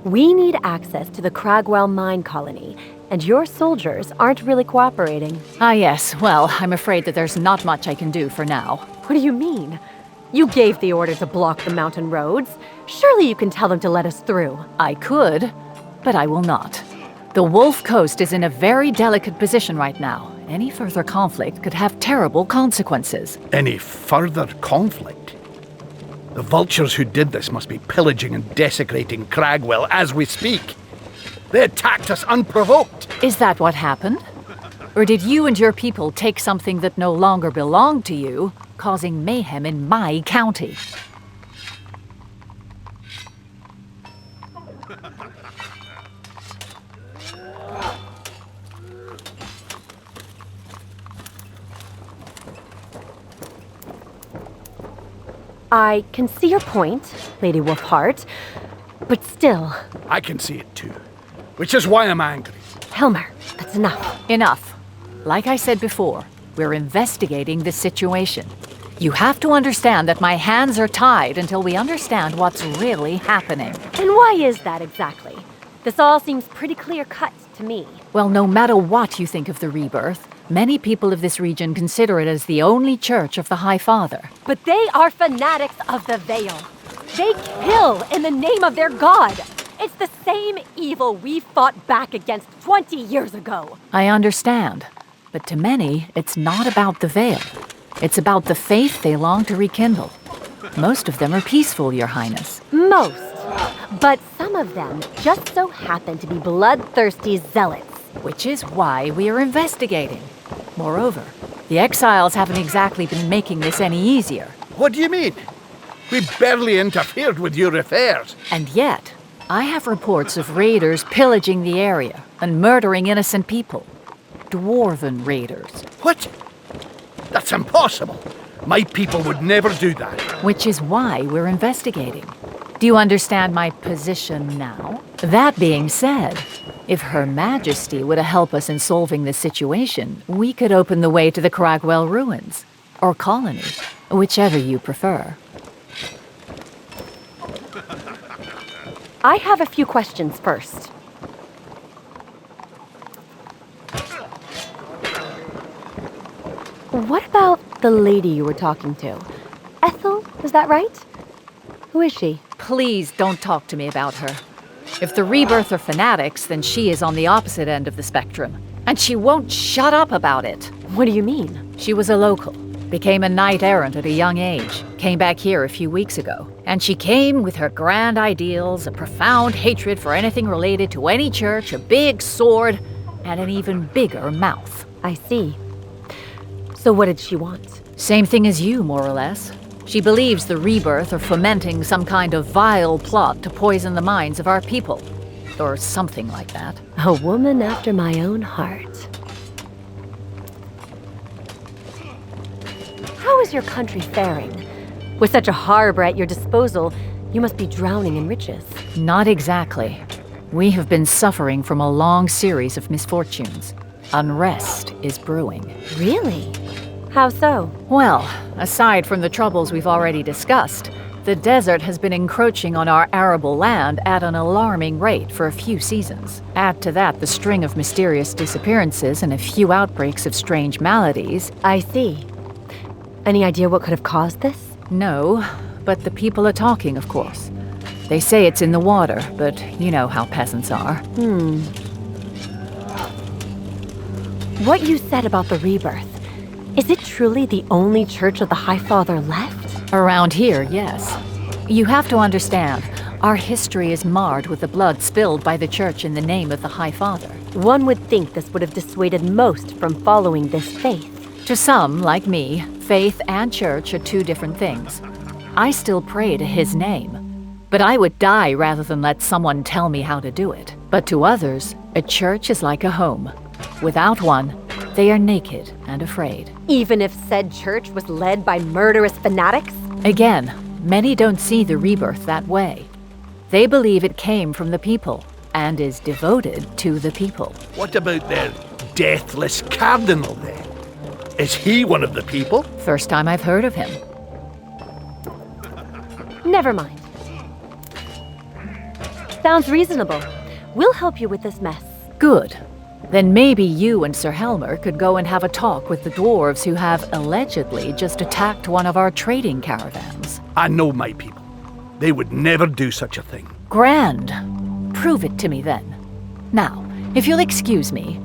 We need access to the Cragwell mine colony, and your soldiers aren't really cooperating. Ah yes, well, I'm afraid that there's not much I can do for now. What do you mean? You gave the order to block the mountain roads. Surely you can tell them to let us through. I could, but I will not. The Wolf Coast is in a very delicate position right now. Any further conflict could have terrible consequences. Any further conflict? The vultures who did this must be pillaging and desecrating Cragwell as we speak. They attacked us unprovoked. Is that what happened? Or did you and your people take something that no longer belonged to you, causing mayhem in my county? I can see your point, Lady Wolfheart, but still... I can see it too, which is why I'm angry. Helmer, that's enough. Enough. Like I said before, we're investigating the situation. You have to understand that my hands are tied until we understand what's really happening. And why is that exactly? This all seems pretty clear-cut to me. Well, no matter what you think of the rebirth, many people of this region consider it as the only church of the High Father. But they are fanatics of the Veil. They kill in the name of their god. It's the same evil we fought back against 20 years ago. I understand. But to many, it's not about the Veil. It's about the faith they long to rekindle. Most of them are peaceful, Your Highness. Most. But some of them just so happen to be bloodthirsty zealots. Which is why we are investigating. Moreover, the exiles haven't exactly been making this any easier. What do you mean? We barely interfered with your affairs. And yet, I have reports of raiders pillaging the area and murdering innocent people. Dwarven raiders. What? That's impossible. My people would never do that. Which is why we're investigating. Do you understand my position now? That being said, if Her Majesty were to help us in solving this situation, we could open the way to the Cragwell ruins. Or colony, whichever you prefer. I have a few questions first. What about the lady you were talking to? Ethel, is that right? Who is she? Please don't talk to me about her. If the Rebirth are fanatics, then she is on the opposite end of the spectrum. And she won't shut up about it. What do you mean? She was a local. Became a knight-errant at a young age, came back here a few weeks ago. And she came with her grand ideals, a profound hatred for anything related to any church, a big sword, and an even bigger mouth. I see. So what did she want? Same thing as you, more or less. She believes the Rebirth are fomenting some kind of vile plot to poison the minds of our people. Or something like that. A woman after my own heart. How is your country faring? With such a harbor at your disposal, you must be drowning in riches. Not exactly. We have been suffering from a long series of misfortunes. Unrest is brewing. Really? How so? Well, aside from the troubles we've already discussed, the desert has been encroaching on our arable land at an alarming rate for a few seasons. Add to that the string of mysterious disappearances and a few outbreaks of strange maladies. I see. Any idea what could have caused this? No, but the people are talking, of course. They say it's in the water, but you know how peasants are. What you said about the Rebirth, is it truly the only church of the High Father left? Around here, yes. You have to understand, our history is marred with the blood spilled by the church in the name of the High Father. One would think this would have dissuaded most from following this faith. To some, like me, faith and church are two different things. I still pray to his name, but I would die rather than let someone tell me how to do it. But to others, a church is like a home. Without one, they are naked and afraid. Even if said church was led by murderous fanatics? Again, many don't see the Rebirth that way. They believe it came from the people and is devoted to the people. What about their deathless cardinal then? Is he one of the people? First time I've heard of him. Never mind. Sounds reasonable. We'll help you with this mess. Good. Then maybe you and Sir Helmer could go and have a talk with the dwarves who have allegedly just attacked one of our trading caravans. I know my people. They would never do such a thing. Grand. Prove it to me then. Now, if you'll excuse me.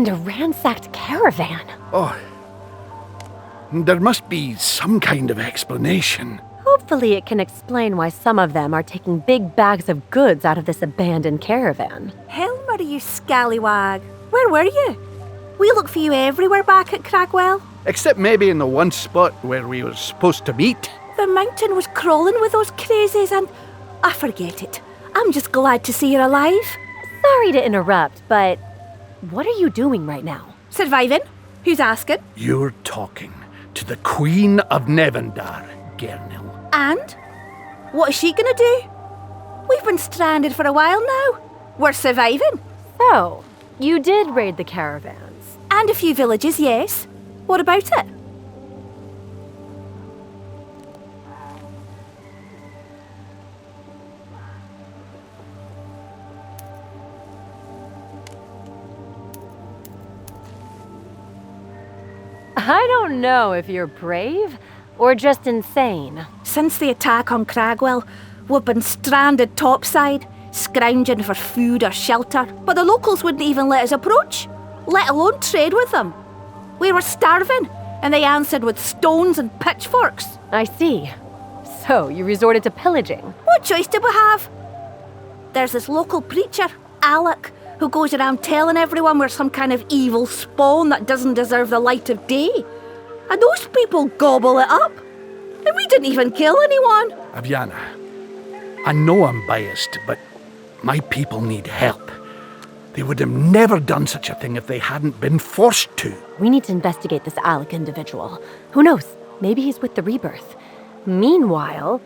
And a ransacked caravan. Oh. There must be some kind of explanation. Hopefully it can explain why some of them are taking big bags of goods out of this abandoned caravan. Helmer, you scallywag. Where were you? We looked for you everywhere back at Cragwell. Except maybe in the one spot where we were supposed to meet. The mountain was crawling with those crazies and... I forget it. I'm just glad to see you're alive. Sorry to interrupt, but what are you doing right now? Surviving? Who's asking? You're talking to the Queen of Nevendar, Gernil. And? What is she gonna do? We've been stranded for a while now. We're surviving. So, you did raid the caravans. And a few villages, yes. What about it? I don't know if you're brave or just insane. Since the attack on Cragwell, we've been stranded topside, scrounging for food or shelter, but the locals wouldn't even let us approach, let alone trade with them. We were starving, and they answered with stones and pitchforks. I see. So, you resorted to pillaging. What choice did we have? There's this local preacher, Alec, who goes around telling everyone we're some kind of evil spawn that doesn't deserve the light of day. And those people gobble it up. And we didn't even kill anyone. Aviana, I know I'm biased, but my people need help. They would have never done such a thing if they hadn't been forced to. We need to investigate this Alec individual. Who knows? Maybe he's with the Rebirth. Meanwhile...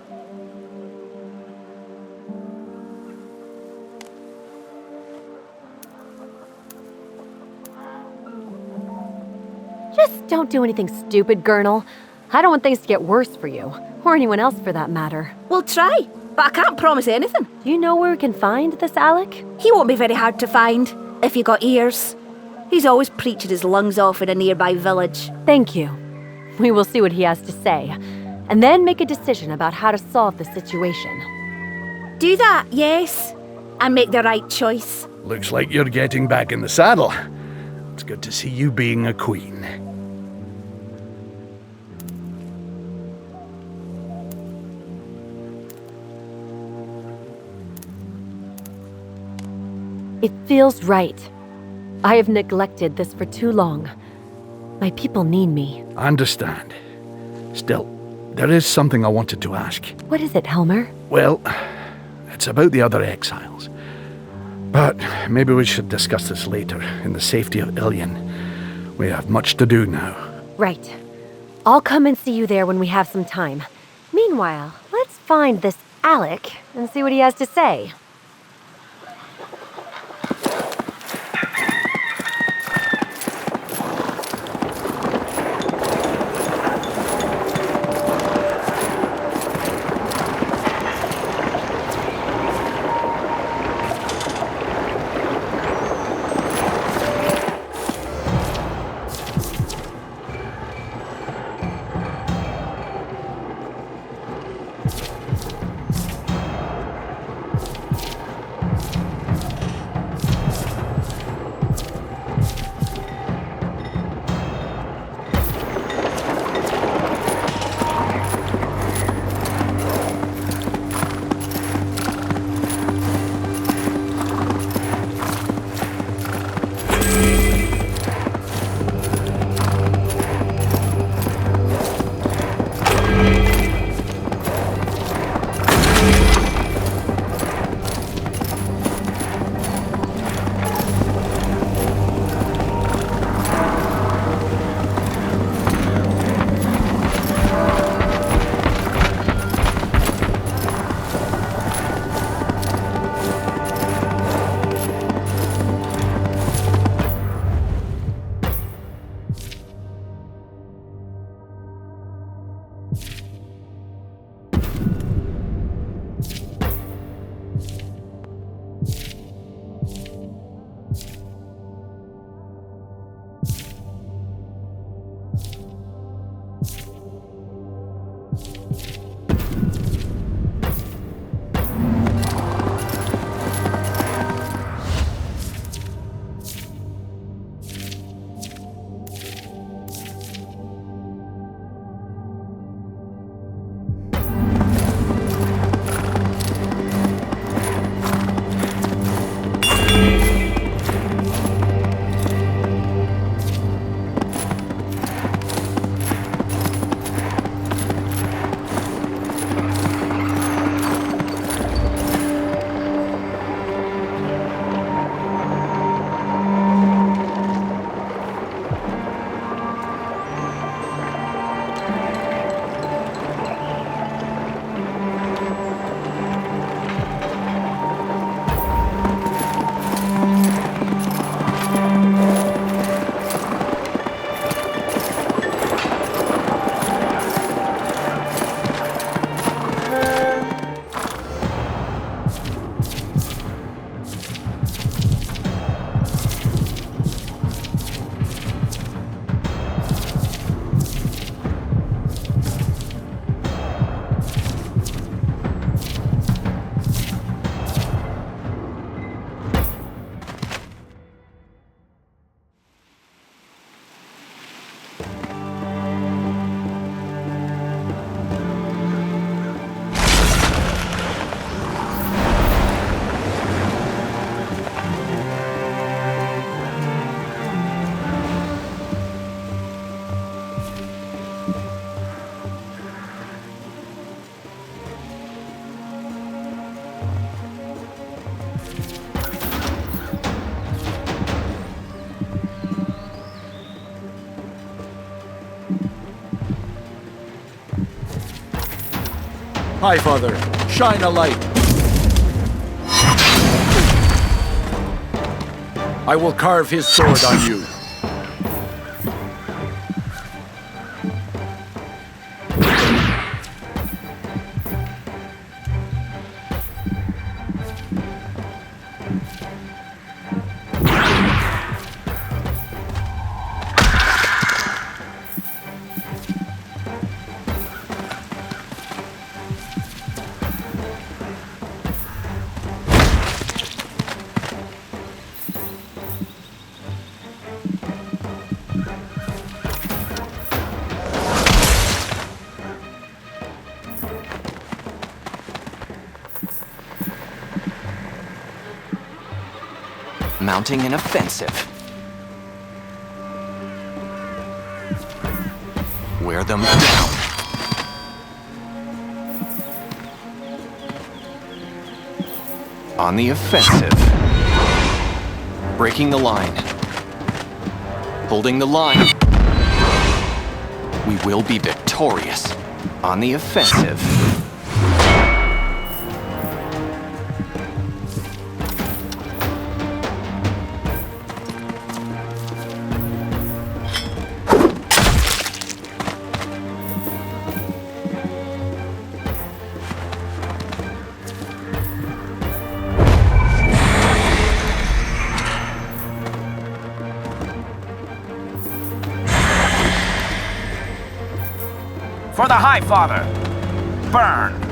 Just don't do anything stupid, Gernil. I don't want things to get worse for you. Or anyone else for that matter. We'll try, but I can't promise anything. Do you know where we can find this Alec? He won't be very hard to find, if you got ears. He's always preaching his lungs off in a nearby village. Thank you. We will see what he has to say, and then make a decision about how to solve the situation. Do that, yes, and make the right choice. Looks like you're getting back in the saddle. It's good to see you being a queen. It feels right. I have neglected this for too long. My people need me. I understand. Still, there is something I wanted to ask. What is it, Helmer? Well, it's about the other exiles. But maybe we should discuss this later, in the safety of Ilion. We have much to do now. Right. I'll come and see you there when we have some time. Meanwhile, let's find this Alec and see what he has to say. High Father, shine a light. I will carve his sword on you. Mounting an offensive. Wear them down. On the offensive. Breaking the line. Holding the line. We will be victorious. On the offensive. For the High Father! Burn!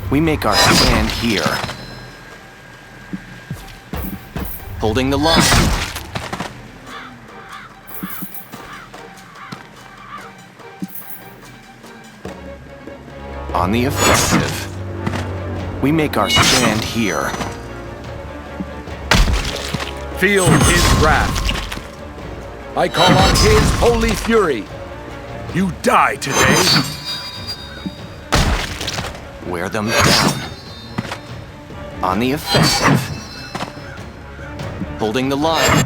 We make our stand here. Holding the line. On the offensive. We make our stand here. Feel his wrath. I call on his holy fury. You die today. Wear them down. On the offensive. Holding the line.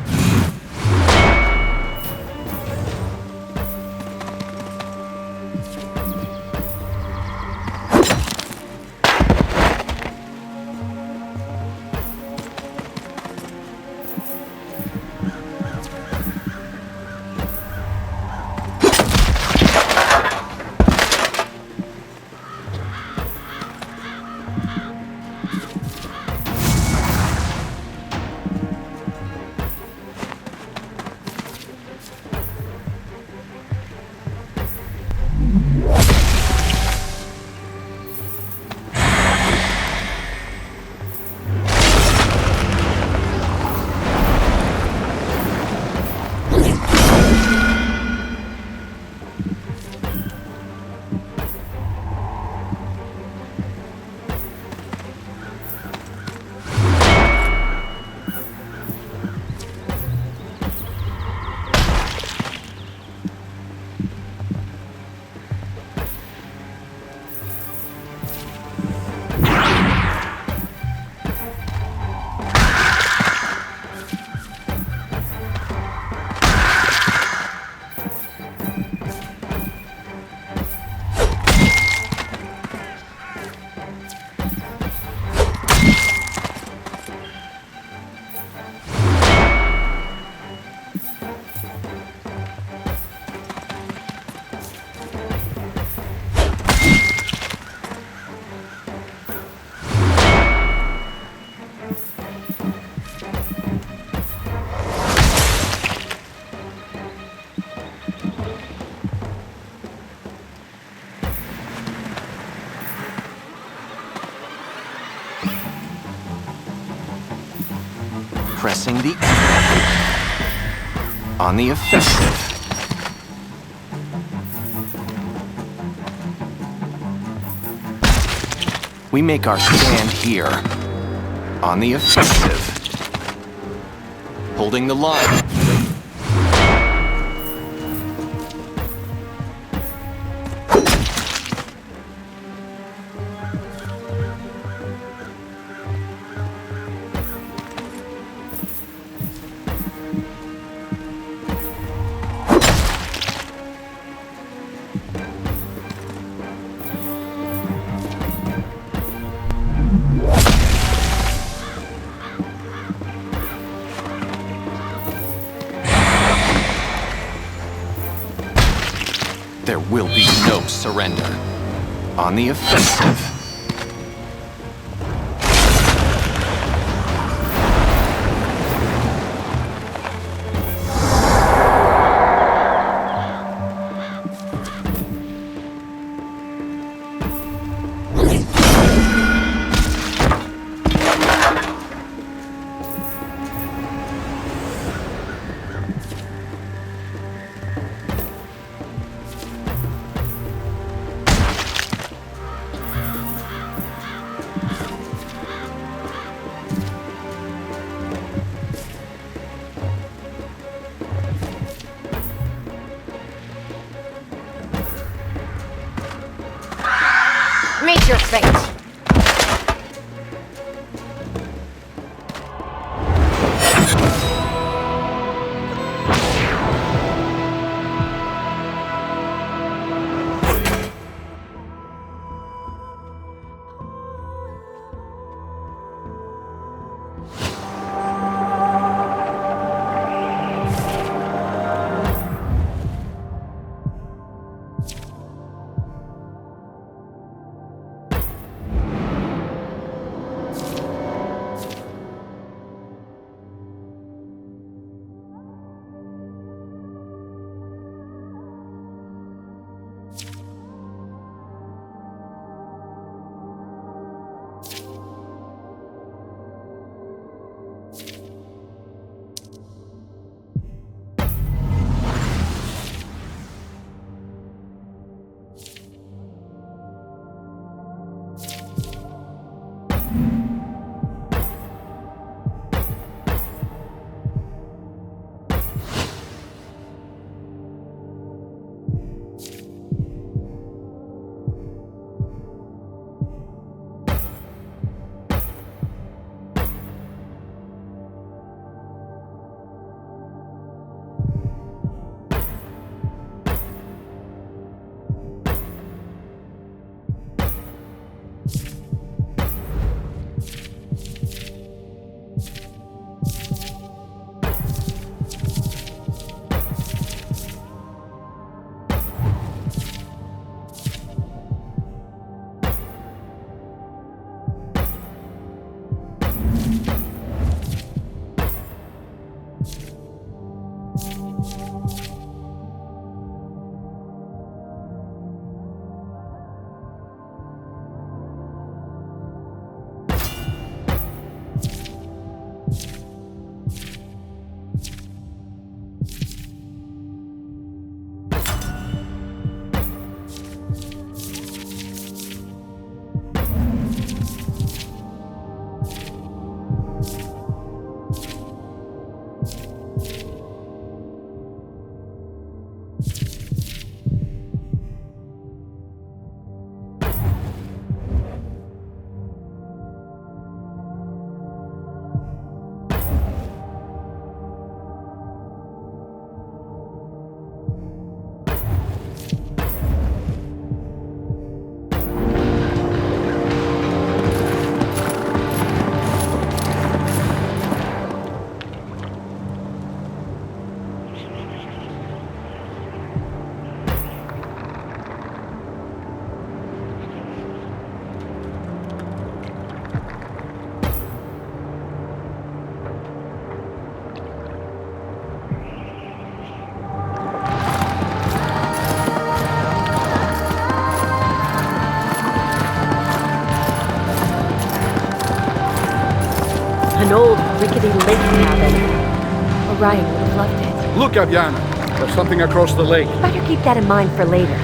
pressing the enemy. On the offensive. We make our stand here. On the offensive. Holding the line. There will be no surrender. On the offensive. Meet your fate. An old rickety lake cabin. Orion would have loved it. Look, Aviana. There's something across the lake. Better keep that in mind for later.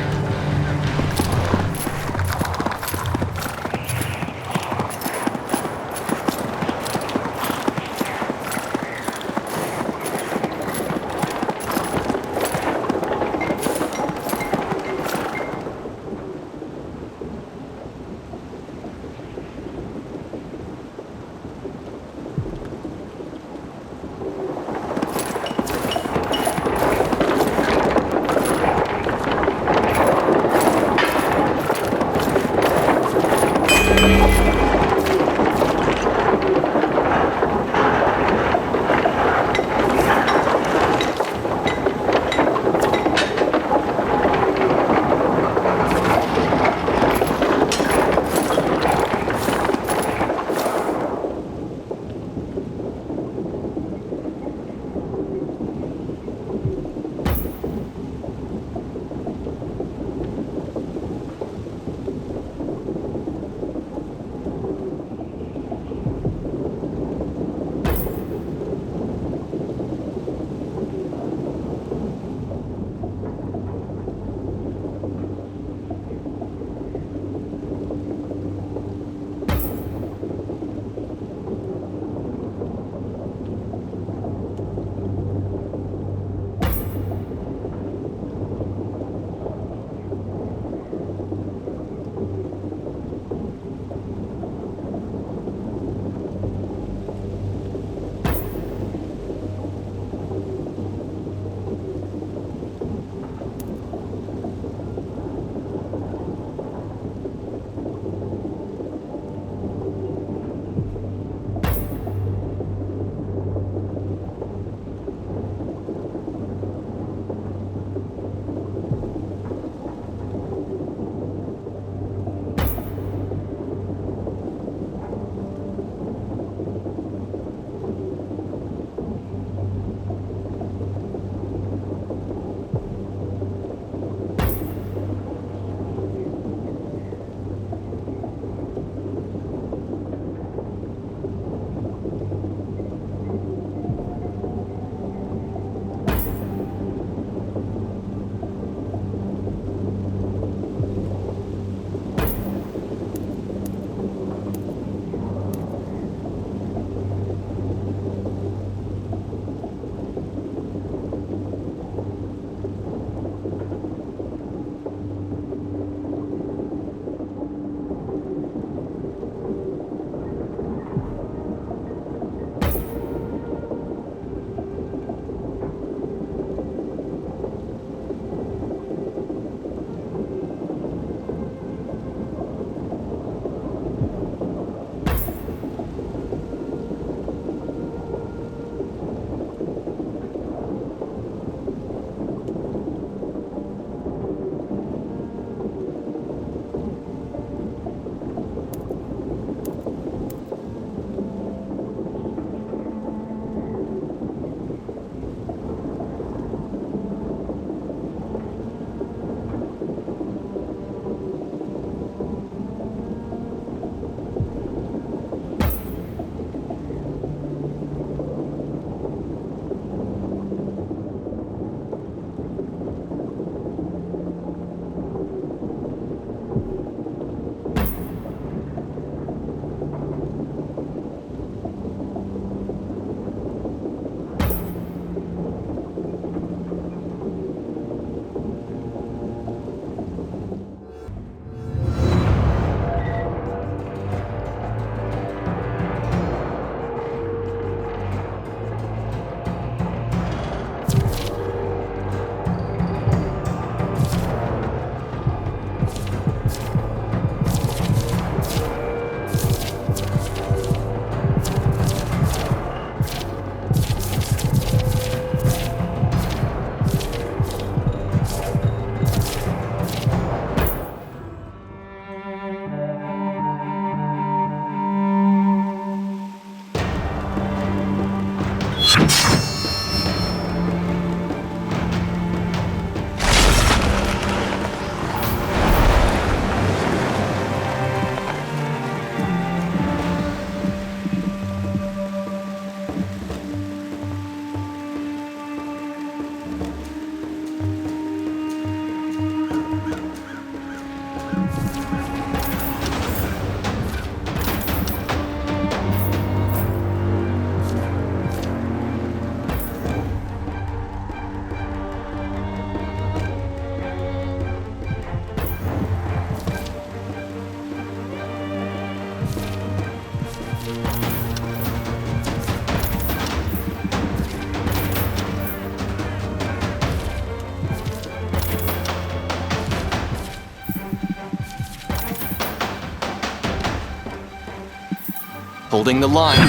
Holding the line.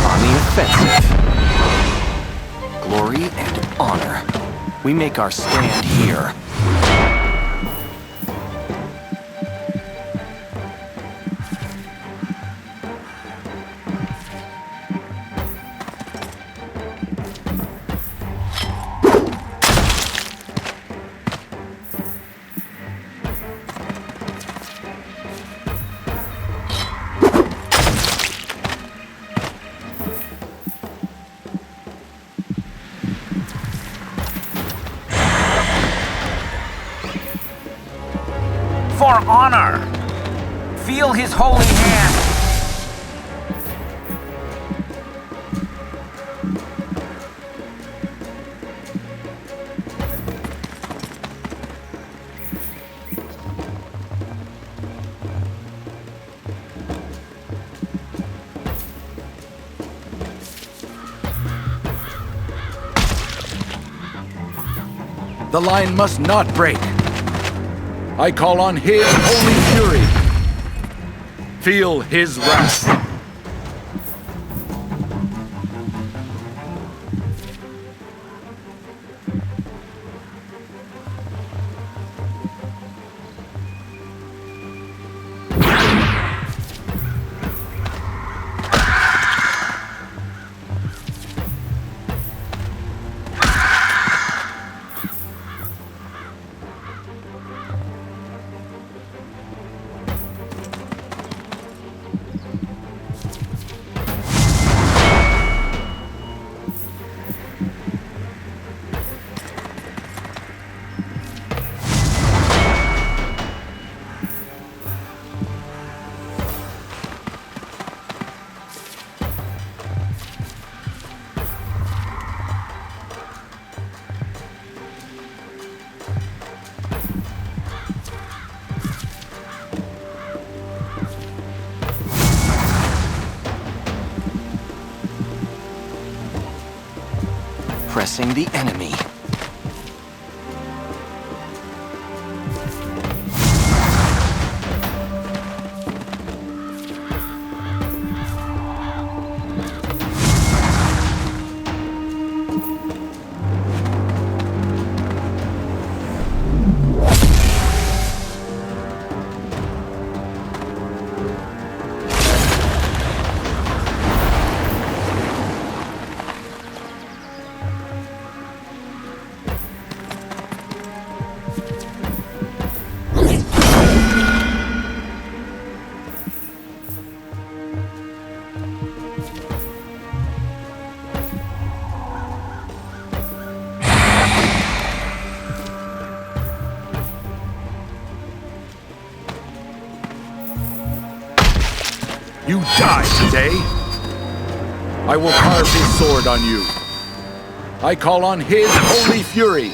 On the offensive. Glory and honor. We make our stand here. For honor! Feel his holy hand! The line must not break. I call on his holy fury. Feel his wrath. Pressing the enemy. You die today. I will carve his sword on you. I call on his holy fury.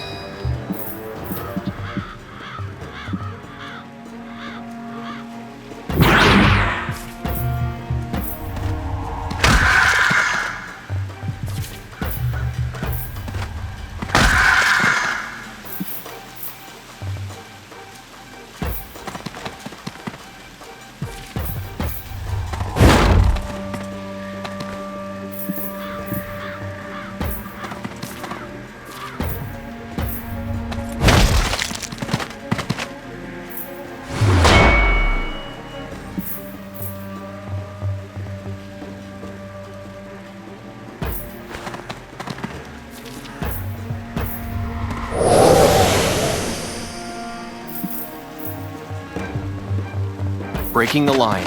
Breaking the line.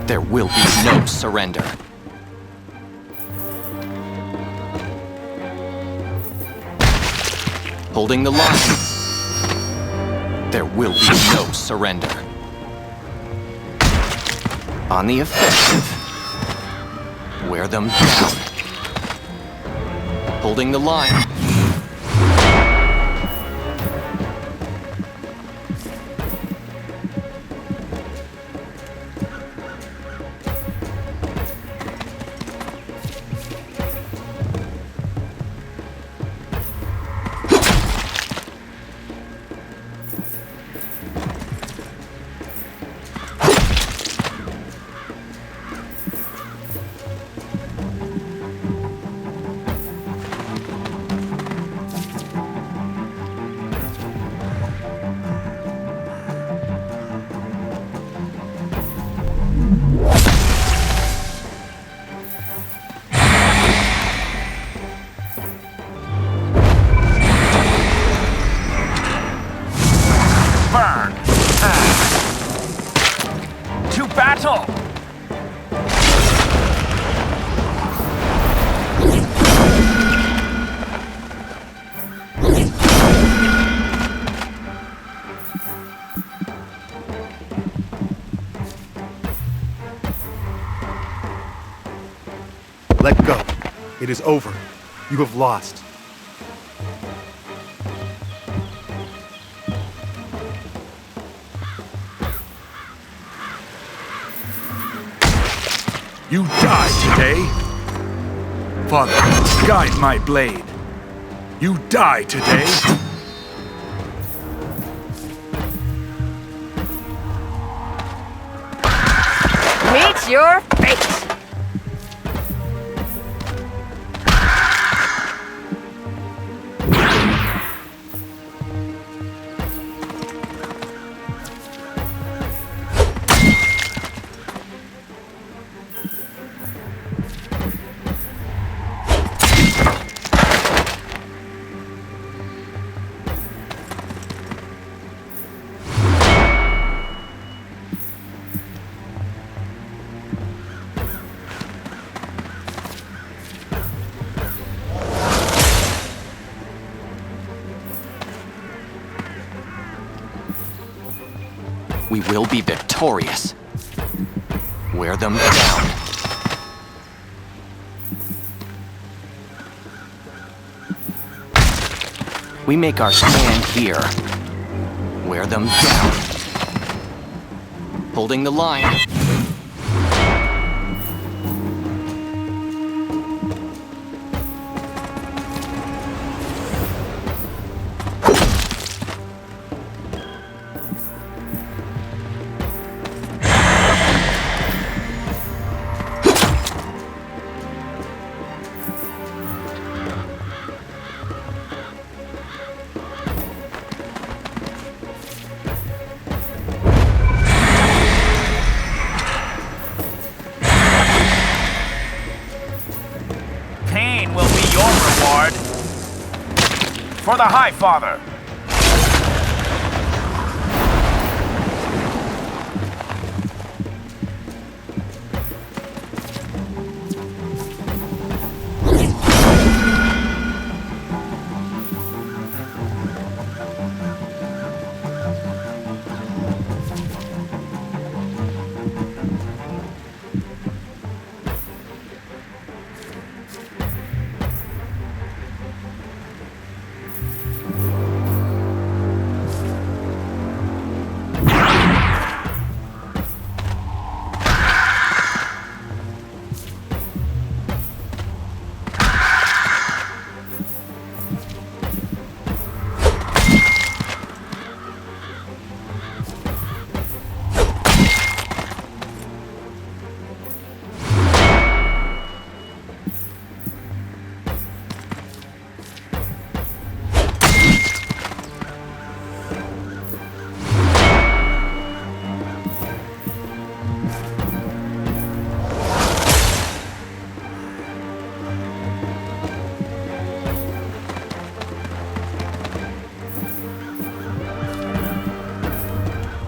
There will be no surrender. Holding the line. There will be no surrender. On the offensive. Wear them down. Holding the line. Let go. It is over. You have lost. You die today. Father, guide my blade. You die today. Meet your fate! We will be victorious. Wear them down. We make our stand here. Wear them down. Holding the line. Pain will be your reward. For the High Father.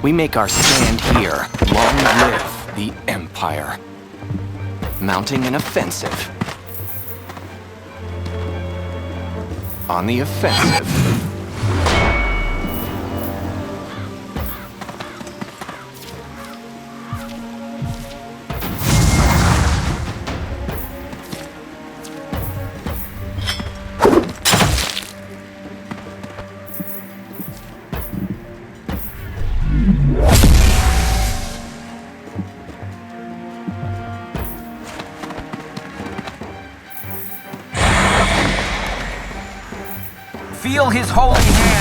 We make our stand here. Long live the Empire. Mounting an offensive. On the offensive. Feel his holy hand.